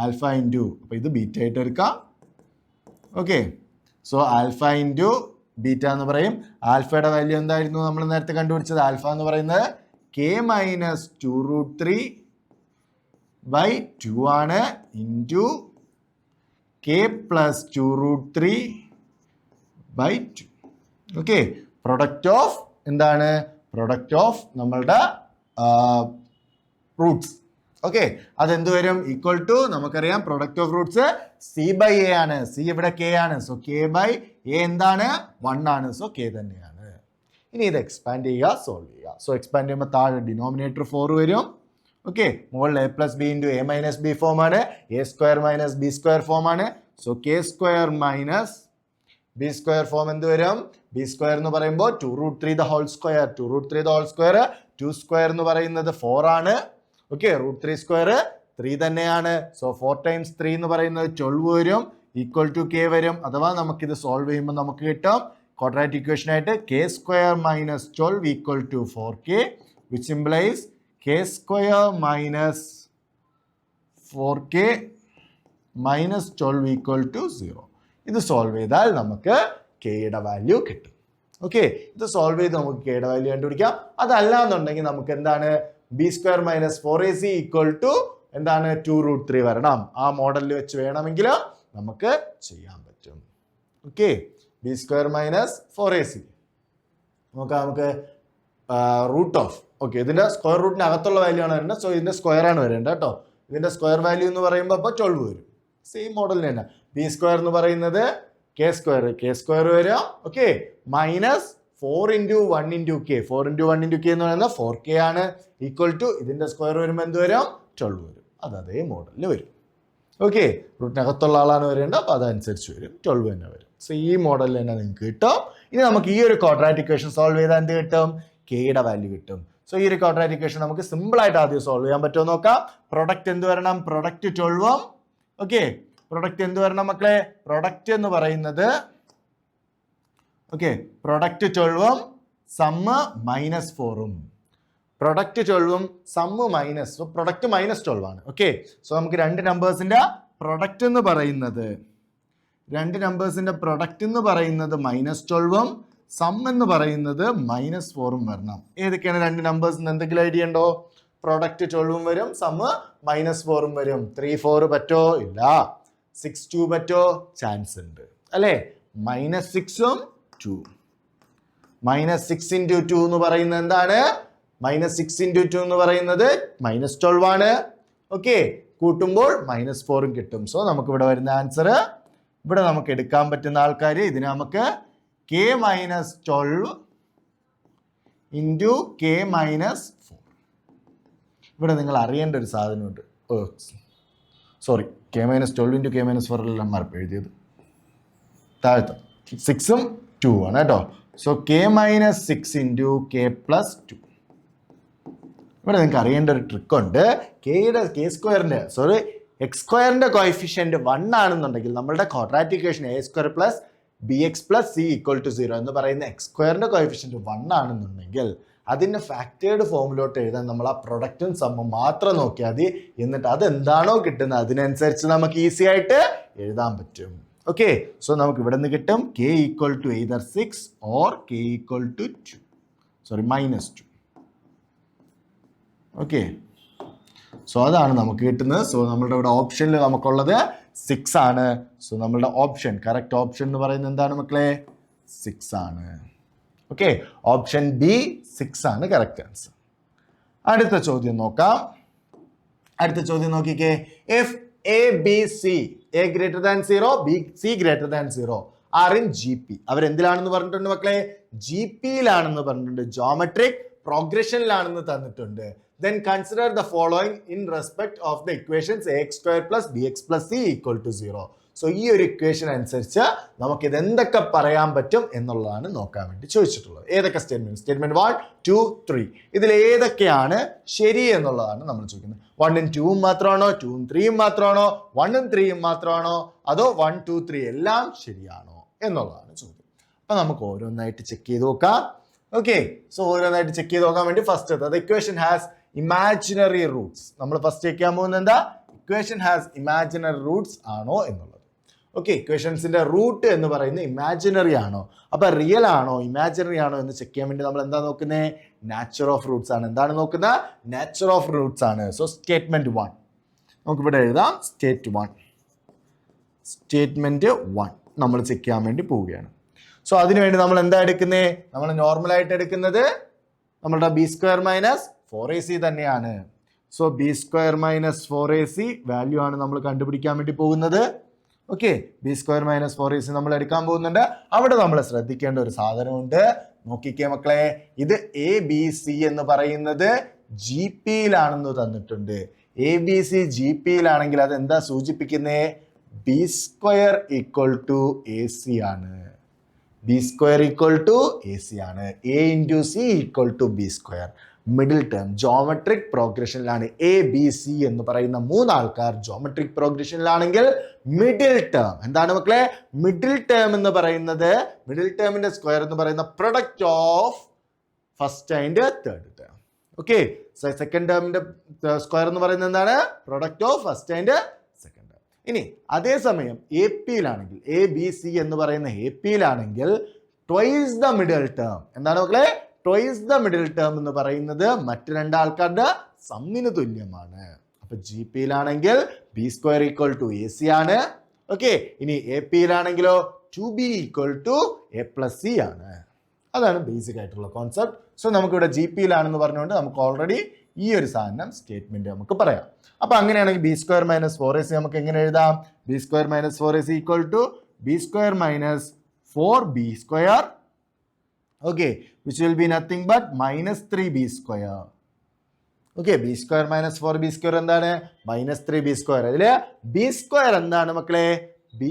ആൽഫ ഇൻറ്റു, അപ്പോൾ ഇത് ബീറ്റ ആയിട്ട് എടുക്കാം. Okay, so alpha into beta എന്ന് പറയും. ആൽഫയുടെ വാല്യൂ എന്തായിരുന്നു നമ്മൾ നേരത്തെ കണ്ടുപിടിച്ചത്? ആൽഫ എന്ന് പറയുന്നത് കെ മൈനസ് 2√3/2 ആണ്, into K plus 2√3/2. Okay, product of എന്താണ്? പ്രൊഡക്റ്റ് ഓഫ് നമ്മളുടെ റൂട്ട്സ്. ഓക്കെ, അതെന്ത് വരും? ഈക്വൽ ടു, നമുക്കറിയാം പ്രൊഡക്റ്റ് ഓഫ് റൂട്ട്സ് C/A ആണ്. സി ഇവിടെ കെ ആണ്. സോ K/A എന്താണ്? 1 ആണ്. സോ കെ തന്നെയാണ്. ഇനി ഇത് എക്സ്പാൻഡ് ചെയ്യുക, സോൾവ് ചെയ്യുക. സോ എക്സ്പാൻഡ് ചെയ്യുമ്പോൾ താഴെ ഡിനോമിനേറ്റർ 4 വരും. ഓക്കെ, മുകളിൽ A + B × A - B form ആണ്. A² - B² ഫോം ആണ്. സോ K² - B² ഫോം എന്ത് വരും? B² എന്ന് പറയുമ്പോൾ 2√3 the whole square. 2√3 the whole square, 2² എന്ന് പറയുന്നത് 4 ആണ്. ഓക്കെ, √3² 3 തന്നെയാണ്. സോ 4 × 3 എന്ന് പറയുന്നത് 12 വരും, ഈക്വൽ ടു കെ വരും. അഥവാ നമുക്കിത് സോൾവ് ചെയ്യുമ്പോൾ നമുക്ക് കിട്ടും ക്വാഡ്രാറ്റിക് ഇക്വേഷൻ ആയിട്ട് K² - 12 equal to 4k, which implies K² - 4k - 12 equal to 0. ഇത് സോൾവ് ചെയ്താൽ നമുക്ക് കെയുടെ വാല്യൂ കിട്ടും. ഓക്കെ, ഇത് സോൾവ് ചെയ്ത് നമുക്ക് കെയുടെ വാല്യൂ കണ്ടുപിടിക്കാം. അതല്ല എന്നുണ്ടെങ്കിൽ നമുക്ക് എന്താണ്? B² - 4AC ഈക്വൽ ടു എന്താണ്? 2√3 വരണം. ആ മോഡലിൽ വെച്ച് വേണമെങ്കിൽ നമുക്ക് ചെയ്യാൻ പറ്റും. ഓക്കെ, B² - 4AC നോക്കാം. നമുക്ക് റൂട്ട് ഓഫ്, ഓക്കെ, ഇതിന്റെ സ്ക്വയർ റൂട്ടിന് അകത്തുള്ള വാല്യൂ ആണ് വരുന്നത്. സോ ഇതിന്റെ സ്ക്വയർ ആണ് വരേണ്ടത് കേട്ടോ. ഇതിന്റെ സ്ക്വയർ വാല്യൂ എന്ന് പറയുമ്പോൾ അപ്പോൾ 12 വരും. സെയിം മോഡലിന് തന്നെ. B² എന്ന് പറയുന്നത് K² വരും. Okay, minus 4 × 1 × K. 4 × 1 × K എന്ന് പറയുന്നത് 4k ആണ്, ഈക്വൽ ടു ഇതിന്റെ സ്ക്വയർ വരുമ്പോൾ എന്ത് വരും? 12 വരും. അത് അതേ മോഡലിൽ വരും. ഓക്കെ, റൂട്ടിനകത്തുള്ള ആളാണ് വരേണ്ടത്, അപ്പോൾ അതനുസരിച്ച് വരും. 12 തന്നെ വരും. സോ ഈ മോഡലിൽ തന്നെ നിങ്ങൾക്ക് കിട്ടും. ഇനി നമുക്ക് ഈ ഒരു ക്വാഡ്രാറ്റിക് ഇക്വേഷൻ സോൾവ് ചെയ്താൽ എന്ത് കിട്ടും? കെയുടെ വാല്യൂ കിട്ടും. സോ ഈ ഒരു ക്വാഡ്രാറ്റിക് ഇക്വേഷൻ നമുക്ക് സിമ്പിൾ ആയിട്ട് ആദ്യം സോൾവ് ചെയ്യാൻ പറ്റുമോ നോക്കാം. പ്രൊഡക്റ്റ് എന്ത് വരണം? പ്രൊഡക്റ്റ് 12. ഓക്കെ, പ്രൊഡക്റ്റ് എന്ത് വരണം മക്കളെ? പ്രൊഡക്റ്റ് എന്ന് പറയുന്നത് okay, product 12 sum -4. Product 12 sum minus, product -12 ആണ്. ഓക്കെ, സോ നമുക്ക് രണ്ട് നമ്പേഴ്സിന്റെ പ്രൊഡക്റ്റ് എന്ന് പറയുന്നത് -12 സം എന്ന് പറയുന്നത് -4 വരണം. ഏതൊക്കെയാണ് രണ്ട് നമ്പേഴ്സിന് എന്തെങ്കിലും ഐഡിയ ഉണ്ടോ? പ്രൊഡക്റ്റ് 12 വരും, സമ്മ് -4 വരും. 3 4 പറ്റോ? ഇല്ല. 6 2 പറ്റോ? ചാൻസ് ഉണ്ട് അല്ലേ? -6ഉം 2. -6 × 2 എന്ന് പറയുന്നത് എന്താണ്? -6 × 2 എന്ന് പറയുന്നത് -12 ആണ്. ഓക്കെ, കൂട്ടുമ്പോൾ -4ഉം കിട്ടും. സോ നമുക്ക് ഇവിടെ വരുന്ന ആൻസർ, ഇവിടെ നമുക്ക് എടുക്കാൻ പറ്റുന്ന ആൾക്കാർ ഇതിനെ നമുക്ക് K - 12 × K - 4. ഇവിടെ നിങ്ങൾ അറിയേണ്ട ഒരു സാധനമുണ്ട്. സോറി, K - 12 × K - 4 എല്ലാം മറപ്പ് എഴുതിയത്. താഴത്തെ 6ഉം 2 ആണ് കേട്ടോ. So K - 6 × K + 2. ഇവിടെ നിങ്ങൾക്ക് അറിയേണ്ട ഒരു ട്രിക്ക് ഉണ്ട്. X² കോഎഫിഷ്യന്റ് 1 ആണെന്നുണ്ടെങ്കിൽ നമ്മളുടെ quadratic equation A² + BX + C = 0 എന്ന് പറയുന്ന X² കോഎഫിഷ്യന്റ് 1 ആണെന്നുണ്ടെങ്കിൽ അതിന്റെ ഫാക്ടേർഡ് ഫോമിലോട്ട് എഴുതാൻ നമ്മൾ ആ പ്രൊഡക്റ്റും സമ്മും മാത്രം നോക്കിയാൽ മതി. എന്നിട്ട് അതെന്താണോ കിട്ടുന്നത് അതിനനുസരിച്ച് നമുക്ക് ഈസി ആയിട്ട് എഴുതാൻ പറ്റും. ഓക്കെ, സോ നമുക്ക് ഇവിടെ നിന്ന് കിട്ടും K = either 6 or K = 2. Sorry, -2. Okay, so അതാണ് നമുക്ക് കിട്ടുന്നത്. സോ നമ്മളുടെ ഇവിടെ ഓപ്ഷനിൽ നമുക്കുള്ളത് 6 ആണ്. സോ നമ്മളുടെ ഓപ്ഷൻ, കറക്റ്റ് ഓപ്ഷൻ എന്ന് പറയുന്നത് എന്താണ് മക്കളെ? 6 ആണ്. ഓക്കെ, ഓപ്ഷൻ ബി 6 ആണ് കറക്റ്റ് ആൻസർ. അടുത്ത ചോദ്യം നോക്കാം. അടുത്ത ചോദ്യം നോക്കിക്കേ. If A, B, C, A greater than 0, B, C greater than 0 are in GP. അവരെന്തിലാണെന്ന് പറഞ്ഞിട്ടുണ്ട് മക്കളെ? GPയിലാണെന്ന് പറഞ്ഞിട്ടുണ്ട്. ജോമെട്രിക് പ്രോഗ്രഷനിലാണെന്ന് തന്നിട്ടുണ്ട്. Then consider the following in respect of the equations ax² + bx + c = 0. So ഈ ഒരു ഇക്വേഷൻ അനുസരിച്ച് നമുക്ക് ഇത് എന്തൊക്കെ പറയാൻ പറ്റും എന്നുള്ളതാണ് നോക്കാൻ വേണ്ടി ചോദിച്ചിട്ടുള്ളത്. ഏതൊക്കെ സ്റ്റേറ്റ്മെന്റ് 1 2 3 ഇതിൽ ഏതൊക്കെയാണ് ശരി എന്നുള്ളതാണ് നമ്മൾ ചോദിക്കുന്നത്. 1ഉം 2ഉം മാത്രമാണോ? 2ഉം 3ഉം മാത്രമാണോ? 1ഉം 3ഉം മാത്രമാണോ? അതോ 1 2 3 എല്ലാം ശരിയാണോ എന്നുള്ളതാണ് ചോദ്യം. അപ്പൊ നമുക്ക് ഓരോന്നായിട്ട് ചെക്ക് ചെയ്ത് നോക്കാം. ഓക്കെ, സോ ഓരോന്നായിട്ട് ചെക്ക് ചെയ്ത് നോക്കാൻ വേണ്ടി ഫസ്റ്റ് അത് ഇക്വേഷൻ ഹാസ് ഇമാജിനറി റൂട്ട്സ്. നമ്മൾ ഫസ്റ്റ് ചെക്ക് ചെയ്യാൻ പോകുന്നത് എന്താ, ഇക്വേഷൻ ഹാസ് ഇമാജിനറി റൂട്ട്സ് ആണോ എന്നുള്ളത്. ഓക്കെ, ഇക്വേഷൻസിന്റെ റൂട്ട് എന്ന് പറയുന്നത് ഇമാജിനറി ആണോ, അപ്പൊ റിയൽ ആണോ ഇമാജിനറി ആണോ എന്ന് ചെക്ക് ചെയ്യാൻ വേണ്ടി നമ്മൾ എന്താ നോക്കുന്നത്, നാച്ചർ ഓഫ് റൂട്ട്സ് ആണ്. എന്താണ് നോക്കുന്നത്, നാച്ചർ ഓഫ് റൂട്ട്സ് ആണ്. സോ സ്റ്റേറ്റ്മെന്റ് 1 നമുക്കിവിടെ എഴുതാം. സ്റ്റേറ്റ്മെന്റ് 1 നമ്മൾ ചെക്ക് ചെയ്യാൻ വേണ്ടി പോവുകയാണ്. സോ അതിനുവേണ്ടി നമ്മൾ എന്താ എടുക്കുന്നത്, നമ്മൾ നോർമലായിട്ട് എടുക്കുന്നത് നമ്മളുടെ b² - 4ac തന്നെയാണ്. സോ b² - 4ac വാല്യൂ ആണ് നമ്മൾ കണ്ടുപിടിക്കാൻ വേണ്ടി പോകുന്നത്. ഓക്കെ, b² - 4ac നമ്മൾ എടുക്കാൻ പോകുന്നുണ്ട്. അവിടെ നമ്മൾ ശ്രദ്ധിക്കേണ്ട ഒരു സാധനമുണ്ട്. നോക്കിക്കേ മക്കളെ, ഇത് ABC എന്ന് പറയുന്നത് GPയിലാണെന്ന് തന്നിട്ടുണ്ട്. ABC GPയിലാണെങ്കിൽ അത് എന്താ സൂചിപ്പിക്കുന്നത്, b² = AC ആണ്. b² = AC ആണ്. a × c = b². Middle term geometric പ്രോഗ്രഷനിലാണ് ABC എന്ന് പറയുന്ന 3 ആൾക്കാർ ജോമെട്രിക് പ്രോഗ്രഷനിലാണെങ്കിൽ മിഡിൽ ടേം എന്താണ് മക്കളെ, മിഡിൽ ടേം എന്ന് പറയുന്നത്, മിഡിൽ ടേമിന്റെ സ്ക്വയർ എന്ന് പറയുന്ന product of first and third term. Okay, second ടേമിന്റെ സ്ക്വയർ എന്ന് പറയുന്നത് എന്താണ്, product of first and second term. ഇനി അതേസമയം APയിലാണെങ്കിൽ ABC എന്ന് പറയുന്ന APയിലാണെങ്കിൽ ട്വൈസ് ദ മിഡിൽ ടേം. എന്താണ് മക്കളെ, ട്വൈസ് ദ മിഡിൽ ടേം എന്ന് പറയുന്നത് മറ്റ് 2 ആൾക്കാരുടെ സമ്മിന് തുല്യമാണ്. അപ്പൊ GPയിലാണെങ്കിൽ b² = AC ആണ്. ഓക്കെ, ഇനി APയിലാണെങ്കിലോ 2b = a+c ആണ്. അതാണ് ബേസിക് ആയിട്ടുള്ള കോൺസെപ്റ്റ്. സോ നമുക്കിവിടെ GPയിലാണെന്ന് പറഞ്ഞുകൊണ്ട് നമുക്ക് ഓൾറെഡി ഈ ഒരു സാധനം സ്റ്റേറ്റ്മെന്റ് നമുക്ക് പറയാം. അപ്പൊ അങ്ങനെയാണെങ്കിൽ b² - 4ac നമുക്ക് എങ്ങനെ എഴുതാം, b² - 4ac = b² - 4b². Okay, which will be nothing but -3b². Okay, b² - 4b² എന്താണ്, -3b². അതില് b² എന്താണ് മക്കളെ, b²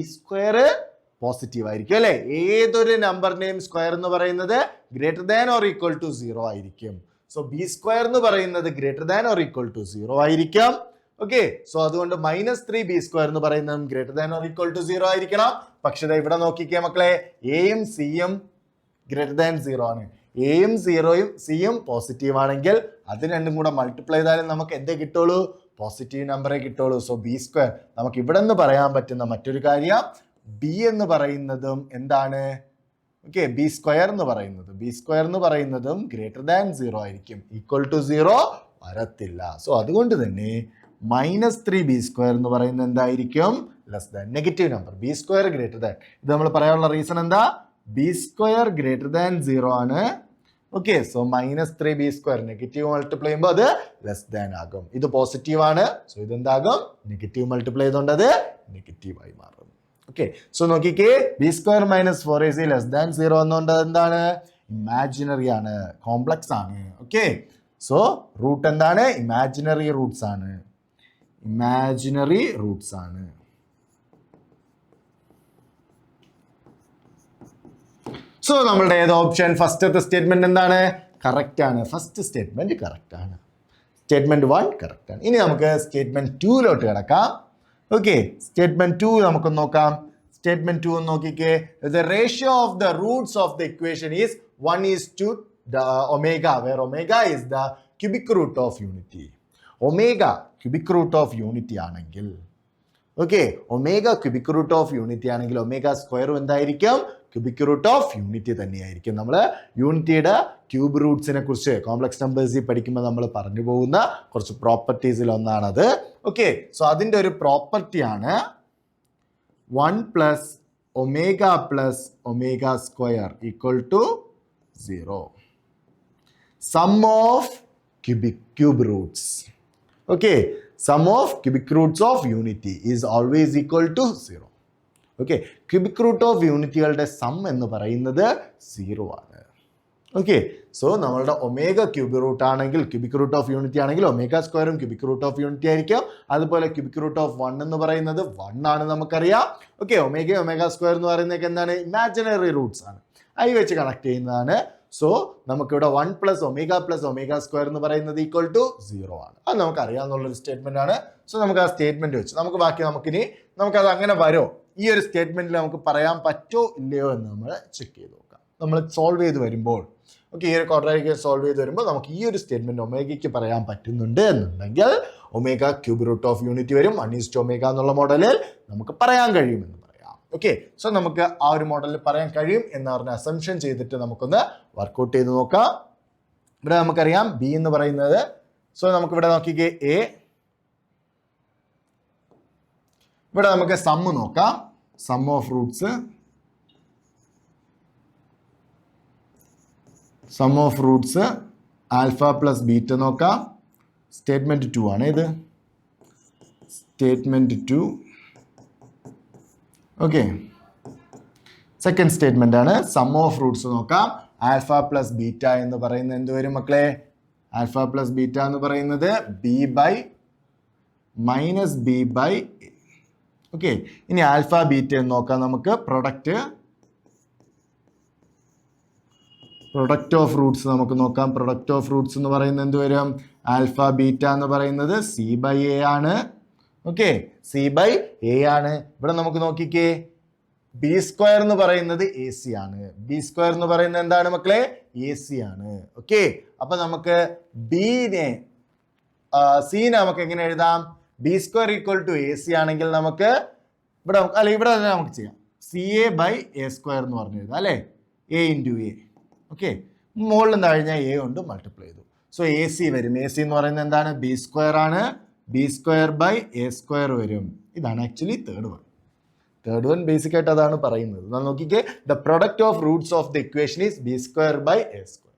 പോസിറ്റീവ് ആയിരിക്കും അല്ലെ. ഏതൊരു നമ്പറിന്റെയും സ്ക്വയർ എന്ന് പറയുന്നത് > 0 ആയിരിക്കും. സോ b² എന്ന് പറയുന്നത് > 0 ആയിരിക്കും. ഓക്കെ, സോ അതുകൊണ്ട് -3b² എന്ന് പറയുന്നത് > 0 ആയിരിക്കണം. പക്ഷേ ഇവിടെ നോക്കിക്കേ മക്കളെ, എയും സിയും > 0 ആണ്. എയും 0യും സിയും പോസിറ്റീവ് ആണെങ്കിൽ അത് രണ്ടും കൂടെ മൾട്ടിപ്ലൈ ചെയ്താലും നമുക്ക് എന്തേ കിട്ടുള്ളൂ, പോസിറ്റീവ് നമ്പറേ കിട്ടുള്ളൂ. സോ b² നമുക്ക് ഇവിടെ നിന്ന് പറയാൻ പറ്റുന്ന മറ്റൊരു കാര്യം, b എന്ന് പറയുന്നതും എന്താണ്, ഓക്കെ, b² എന്ന് പറയുന്നതും > 0 ആയിരിക്കും, = 0 വരത്തില്ല. സോ അതുകൊണ്ട് തന്നെ -3b² എന്ന് പറയുന്നത് എന്തായിരിക്കും, നെഗറ്റീവ് നമ്പർ. b² ഇത് നമ്മൾ പറയാനുള്ള റീസൺ എന്താ, b² > 0 ആണ്. Okay, so -3b² negative multiply ചെയ്യുമ്പോൾ അത് <> ആകും. ഇത് പോസിറ്റീവ് ആണ്, സോ ഇതെന്താകും, നെഗറ്റീവ് മൾട്ടിപ്ലൈ ചെയ്തുകൊണ്ട് അത് നെഗറ്റീവായി മാറും. ഓക്കെ, സോ നോക്കിക്കേ, b² - 4ac <> 0 എന്നുകൊണ്ട് എന്താണ്, ഇമാജിനറി ആണ്, കോംപ്ലക്സ് ആണ്. ഓക്കെ, സോ റൂട്ട് എന്താണ്, ഇമാജിനറി റൂട്ട്സ് ആണ്. സോ നമ്മളുടെ ഏത് ഓപ്ഷൻ, ഫസ്റ്റത്തെ സ്റ്റേറ്റ്മെന്റ് എന്താണ്, കറക്റ്റ് ആണ്. ഫസ്റ്റ് സ്റ്റേറ്റ്മെന്റ് കറക്റ്റ് ആണ്. സ്റ്റേറ്റ്മെന്റ് 1 കറക്റ്റ് ആണ്. ഇനി നമുക്ക് സ്റ്റേറ്റ്മെന്റ് 2 കിടക്കാം. ഓക്കെ, സ്റ്റേറ്റ്മെന്റ് 2 നമുക്ക് നോക്കാം. സ്റ്റേറ്റ്മെന്റ് 2 നോക്കിക്കേ, the ratio of the roots of the equation is 1:omega, where omega is the cubic root of unity. omega cubic root of unity ആണെങ്കിൽ, okay, omega cubic root of unity ആണെങ്കിൽ omega സ്ക്വയറും എന്തായിരിക്കും, cubic root of unity തന്നെയായിരിക്കും. നമ്മൾ യൂണിറ്റിയുടെ cube റൂട്ട്സിനെ കുറിച്ച് complex നമ്പേഴ്സിൽ പഠിക്കുമ്പോൾ നമ്മൾ പറഞ്ഞു പോകുന്ന കുറച്ച് പ്രോപ്പർട്ടീസിൽ ഒന്നാണത്. ഓക്കെ, സോ അതിൻ്റെ ഒരു പ്രോപ്പർട്ടിയാണ് 1 + omega + omega square = 0. Sum of cube roots. Okay, sum of cubic roots of unity is always equal to 0. Okay, cubic root of യൂണിറ്റികളുടെ സം എന്ന് പറയുന്നത് 0 ആണ്. ഓക്കെ, സോ നമ്മളുടെ ഒമേഗ ക്യൂബിക് റൂട്ട് ആണെങ്കിൽ, ക്യൂബിക് റൂട്ട് ഓഫ് യൂണിറ്റി ആണെങ്കിൽ omega സ്ക്വയറും cubic root of unity ആയിരിക്കും. അതുപോലെ ക്യൂബിക് റൂട്ട് ഓഫ് 1 എന്ന് പറയുന്നത് 1 ആണ് നമുക്കറിയാം. ഓക്കെ, ഒമേഗ സ്ക്വയർ എന്ന് പറയുന്നതൊക്കെ എന്താണ്, ഇമാജിനറി റൂട്ട്സ് ആണ്, അതിൽ വെച്ച് കണക്ട് ചെയ്യുന്നതാണ്. സോ നമുക്കിവിടെ 1 + omega + omega square എന്ന് പറയുന്നത് = 0 ആണ്. അത് നമുക്ക് അറിയാവുന്നുള്ളൊരു സ്റ്റേറ്റ്മെന്റ് ആണ്. സോ നമുക്ക് ആ സ്റ്റേറ്റ്മെന്റ് വെച്ച് നമുക്കത് അങ്ങനെ വരോ, ഈ ഒരു സ്റ്റേറ്റ്മെന്റിൽ നമുക്ക് പറയാൻ പറ്റോ ഇല്ലയോ എന്ന് നമ്മൾ ചെക്ക് ചെയ്ത് നോക്കാം. നമ്മൾ സോൾവ് ചെയ്ത് വരുമ്പോൾ ഓക്കെ, ഈ ഒരു ക്വാഡ്രാറ്റിക് സോൾവ് ചെയ്ത് വരുമ്പോൾ നമുക്ക് ഈ ഒരു സ്റ്റേറ്റ്മെന്റ് ഒമേഗയ്ക്ക് പറയാൻ പറ്റുന്നുണ്ട് എന്നുണ്ടെങ്കിൽ omega cube root of unity വരും. 1 ഒമേഗ എന്നുള്ള മോഡലിൽ നമുക്ക് പറയാൻ കഴിയുമെന്ന് പറയാം. ഓക്കെ, സോ നമുക്ക് ആ ഒരു മോഡലിൽ പറയാൻ കഴിയും എന്ന് പറഞ്ഞ അസംഷൻ ചെയ്തിട്ട് നമുക്കൊന്ന് വർക്ക്ഔട്ട് ചെയ്ത് നോക്കാം. ഇവിടെ നമുക്കറിയാം ബി എന്ന് പറയുന്നത്, സോ നമുക്കിവിടെ നോക്കിക്കേ എ, ഇവിടെ നമുക്ക് സമ്മ് നോക്കാം. Sum of roots, sum of roots alpha plus beta നോക്കാം. സ്റ്റേറ്റ്മെന്റ് 2 ആണ് ഇത്, സ്റ്റേറ്റ്മെന്റ് 2. ഓക്കെ, സെക്കൻഡ് സ്റ്റേറ്റ്മെന്റ് ആണ്. സം ഓഫ് റൂട്ട്സ് നോക്കാം. ആൽഫ പ്ലസ് ബീറ്റ എന്ന് പറയുന്നത് എന്ത് വരും മക്കളെ? ആൽഫ പ്ലസ് ബീറ്റ എന്ന് പറയുന്നത് b by minus b by a. Okay, ഇനി ആൽഫ ബീറ്റ എന്ന് നോക്കാം നമുക്ക്. പ്രൊഡക്റ്റ് ഓഫ് റൂട്ട്സ് നമുക്ക് നോക്കാം. പ്രൊഡക്റ്റ് ഓഫ് റൂട്ട്സ് എന്ന് പറയുന്നത് എന്ത് വരും? ആൽഫ ബീറ്റ എന്ന് പറയുന്നത് സി ബൈ എ ആണ്. ഓക്കെ, സി ബൈ എ ആണ്. ഇവിടെ നമുക്ക് നോക്കിക്കേ, ബി സ്ക്വയർ എന്ന് പറയുന്നത് എ സി ആണ്. ബി സ്ക്വയർ എന്ന് പറയുന്നത് എന്താണ് മക്കളെ? എ സി ആണ്. ഓക്കെ, അപ്പൊ നമുക്ക് ബിനെ സീനെ നമുക്ക് എങ്ങനെ എഴുതാം? B square equal to a c ആണെങ്കിൽ നമുക്ക് ഇവിടെ ഇവിടെ തന്നെ നമുക്ക് ചെയ്യാം. C a by a square എന്ന് പറഞ്ഞു എഴുതാം അല്ലേ? A into A. ഓക്കെ, മുകളിൽ നിന്ന് കഴിഞ്ഞാൽ എ കൊണ്ട് മൾട്ടിപ്ലൈ ചെയ്തു. സോ എ സി വരും. എ സി എന്ന് പറയുന്നത് എന്താണ്? ബി സ്ക്വയർ ആണ്. B square by a square വരും. ഇതാണ് actually third one. Third one basic ആയിട്ട് അതാണ് പറയുന്നത്. നോക്കിക്കേ, the product of roots of the equation is b square by a square.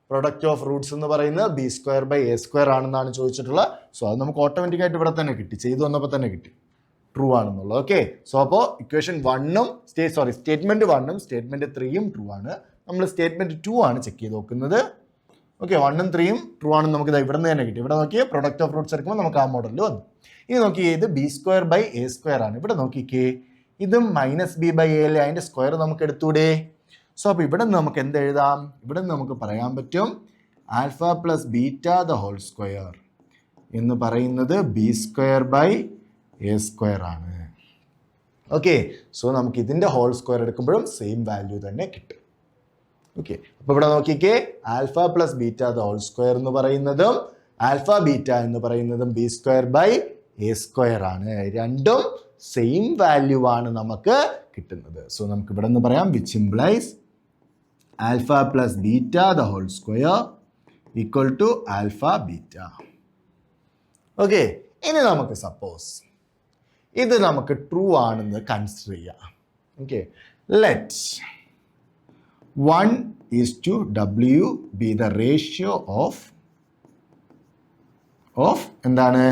Product of roots എന്ന് പറയുന്നത് b square by a square ആണെന്നാണ് ചോദിച്ചിട്ടുള്ളത്. സോ അത് നമുക്ക് ഓട്ടോമാറ്റിക് ആയിട്ട് ഇവിടെ തന്നെ കിട്ടി, ചെയ്തു വന്നപ്പോൾ തന്നെ കിട്ടി, ട്രൂ ആണെന്നുള്ളത്. ഓക്കെ, സോ അപ്പോൾ ഇക്വേഷൻ 1ഉം സ്റ്റേറ്റ്മെന്റ് 1ഉം സ്റ്റേറ്റ്മെന്റ് 3ഉം ട്രൂ ആണ്. നമ്മൾ സ്റ്റേറ്റ്മെന്റ് 2 ആണ് ചെക്ക് ചെയ്ത് നോക്കുന്നത്. ഓക്കെ, 1ഉം 3ഉം ട്രൂ ആണെന്ന് നമുക്ക് ഇവിടെ നിന്ന് തന്നെ കിട്ടി. ഇവിടെ നോക്കിയേ, പ്രൊഡക്റ്റ് ഓഫ് റൂട്ട്സ് എടുക്കുമ്പോൾ നമുക്ക് ആ മോഡലിൽ വന്നു. ഇനി നോക്കിയേ, ഇത് b square by a square ആണ്. ഇവിടെ നോക്കിക്കേ, ഇതും മൈനസ് ബി ബൈ എ അല്ലേ, അതിന്റെ സ്ക്വയർ നമുക്ക് എടുത്തൂടെ? സോ അപ്പോൾ ഇവിടെ നിന്ന് നമുക്ക് എന്ത് എഴുതാം? ഇവിടെ നിന്ന് നമുക്ക് പറയാൻ പറ്റും alpha plus beta the whole square എന്ന് പറയുന്നത് b square by a square ആണ്. ഓക്കെ, സോ നമുക്ക് ഇതിന്റെ ഹോൾ സ്ക്വയർ എടുക്കുമ്പോഴും സെയിം വാല്യൂ തന്നെ കിട്ടും. ഓക്കെ, അപ്പൊ ഇവിടെ നോക്കിക്കേ, alpha plus beta the whole square എന്ന് പറയുന്നതും ആൽഫ ബീറ്റ എന്ന് പറയുന്നതും b square by a square ആണ്. രണ്ടും സെയിം വാല്യൂ ആണ് നമുക്ക് കിട്ടുന്നത്. സോ നമുക്ക് ഇവിടെ നിന്ന് പറയാം, which implies alpha plus beta the whole square equal to alpha beta. Okay, ഇനി നമുക്ക് സപ്പോസ് ഇത് നമുക്ക് ട്രൂ ആണെന്ന് കൺസിഡർ ചെയ്യാം. Okay, let 1:W be the ratio of എന്താണ്?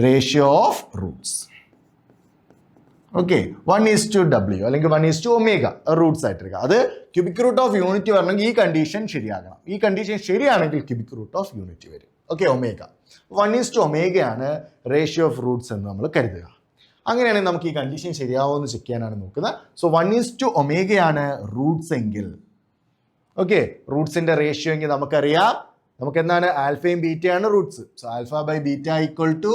Ratio of roots. Okay, 1:W അല്ലെങ്കിൽ 1:ω റൂട്ട്സ് ആയിട്ടിരിക്കുക. അത് ക്യൂബിക് റൂട്ട് ഓഫ് യൂണിറ്റി വരണമെങ്കിൽ ഈ കണ്ടീഷൻ ശരിയാകണം. ഈ കണ്ടീഷൻ ശരിയാണെങ്കിൽ ക്യൂബിക് റൂട്ട് ഓഫ് യൂണിറ്റി വരും. ഓക്കെ, ഒമേഗ 1:ω ആണ് റേഷ്യോ ഓഫ് റൂട്ട്സ് എന്ന് നമ്മൾ കരുതുക. അങ്ങനെയാണെങ്കിൽ നമുക്ക് ഈ കണ്ടീഷൻ ശരിയാവുമെന്ന് ചെക്ക് ചെയ്യാനാണ് നോക്കുന്നത്. സോ 1:ω ആണ് റൂട്ട്സ് എങ്കിൽ, ഓക്കെ, റൂട്ട്സിന്റെ റേഷ്യോ എങ്കിൽ നമുക്കറിയാം, നമുക്ക് എന്താണ്? ആൽഫയും ബീറ്റയാണ് roots. So alpha by beta equal to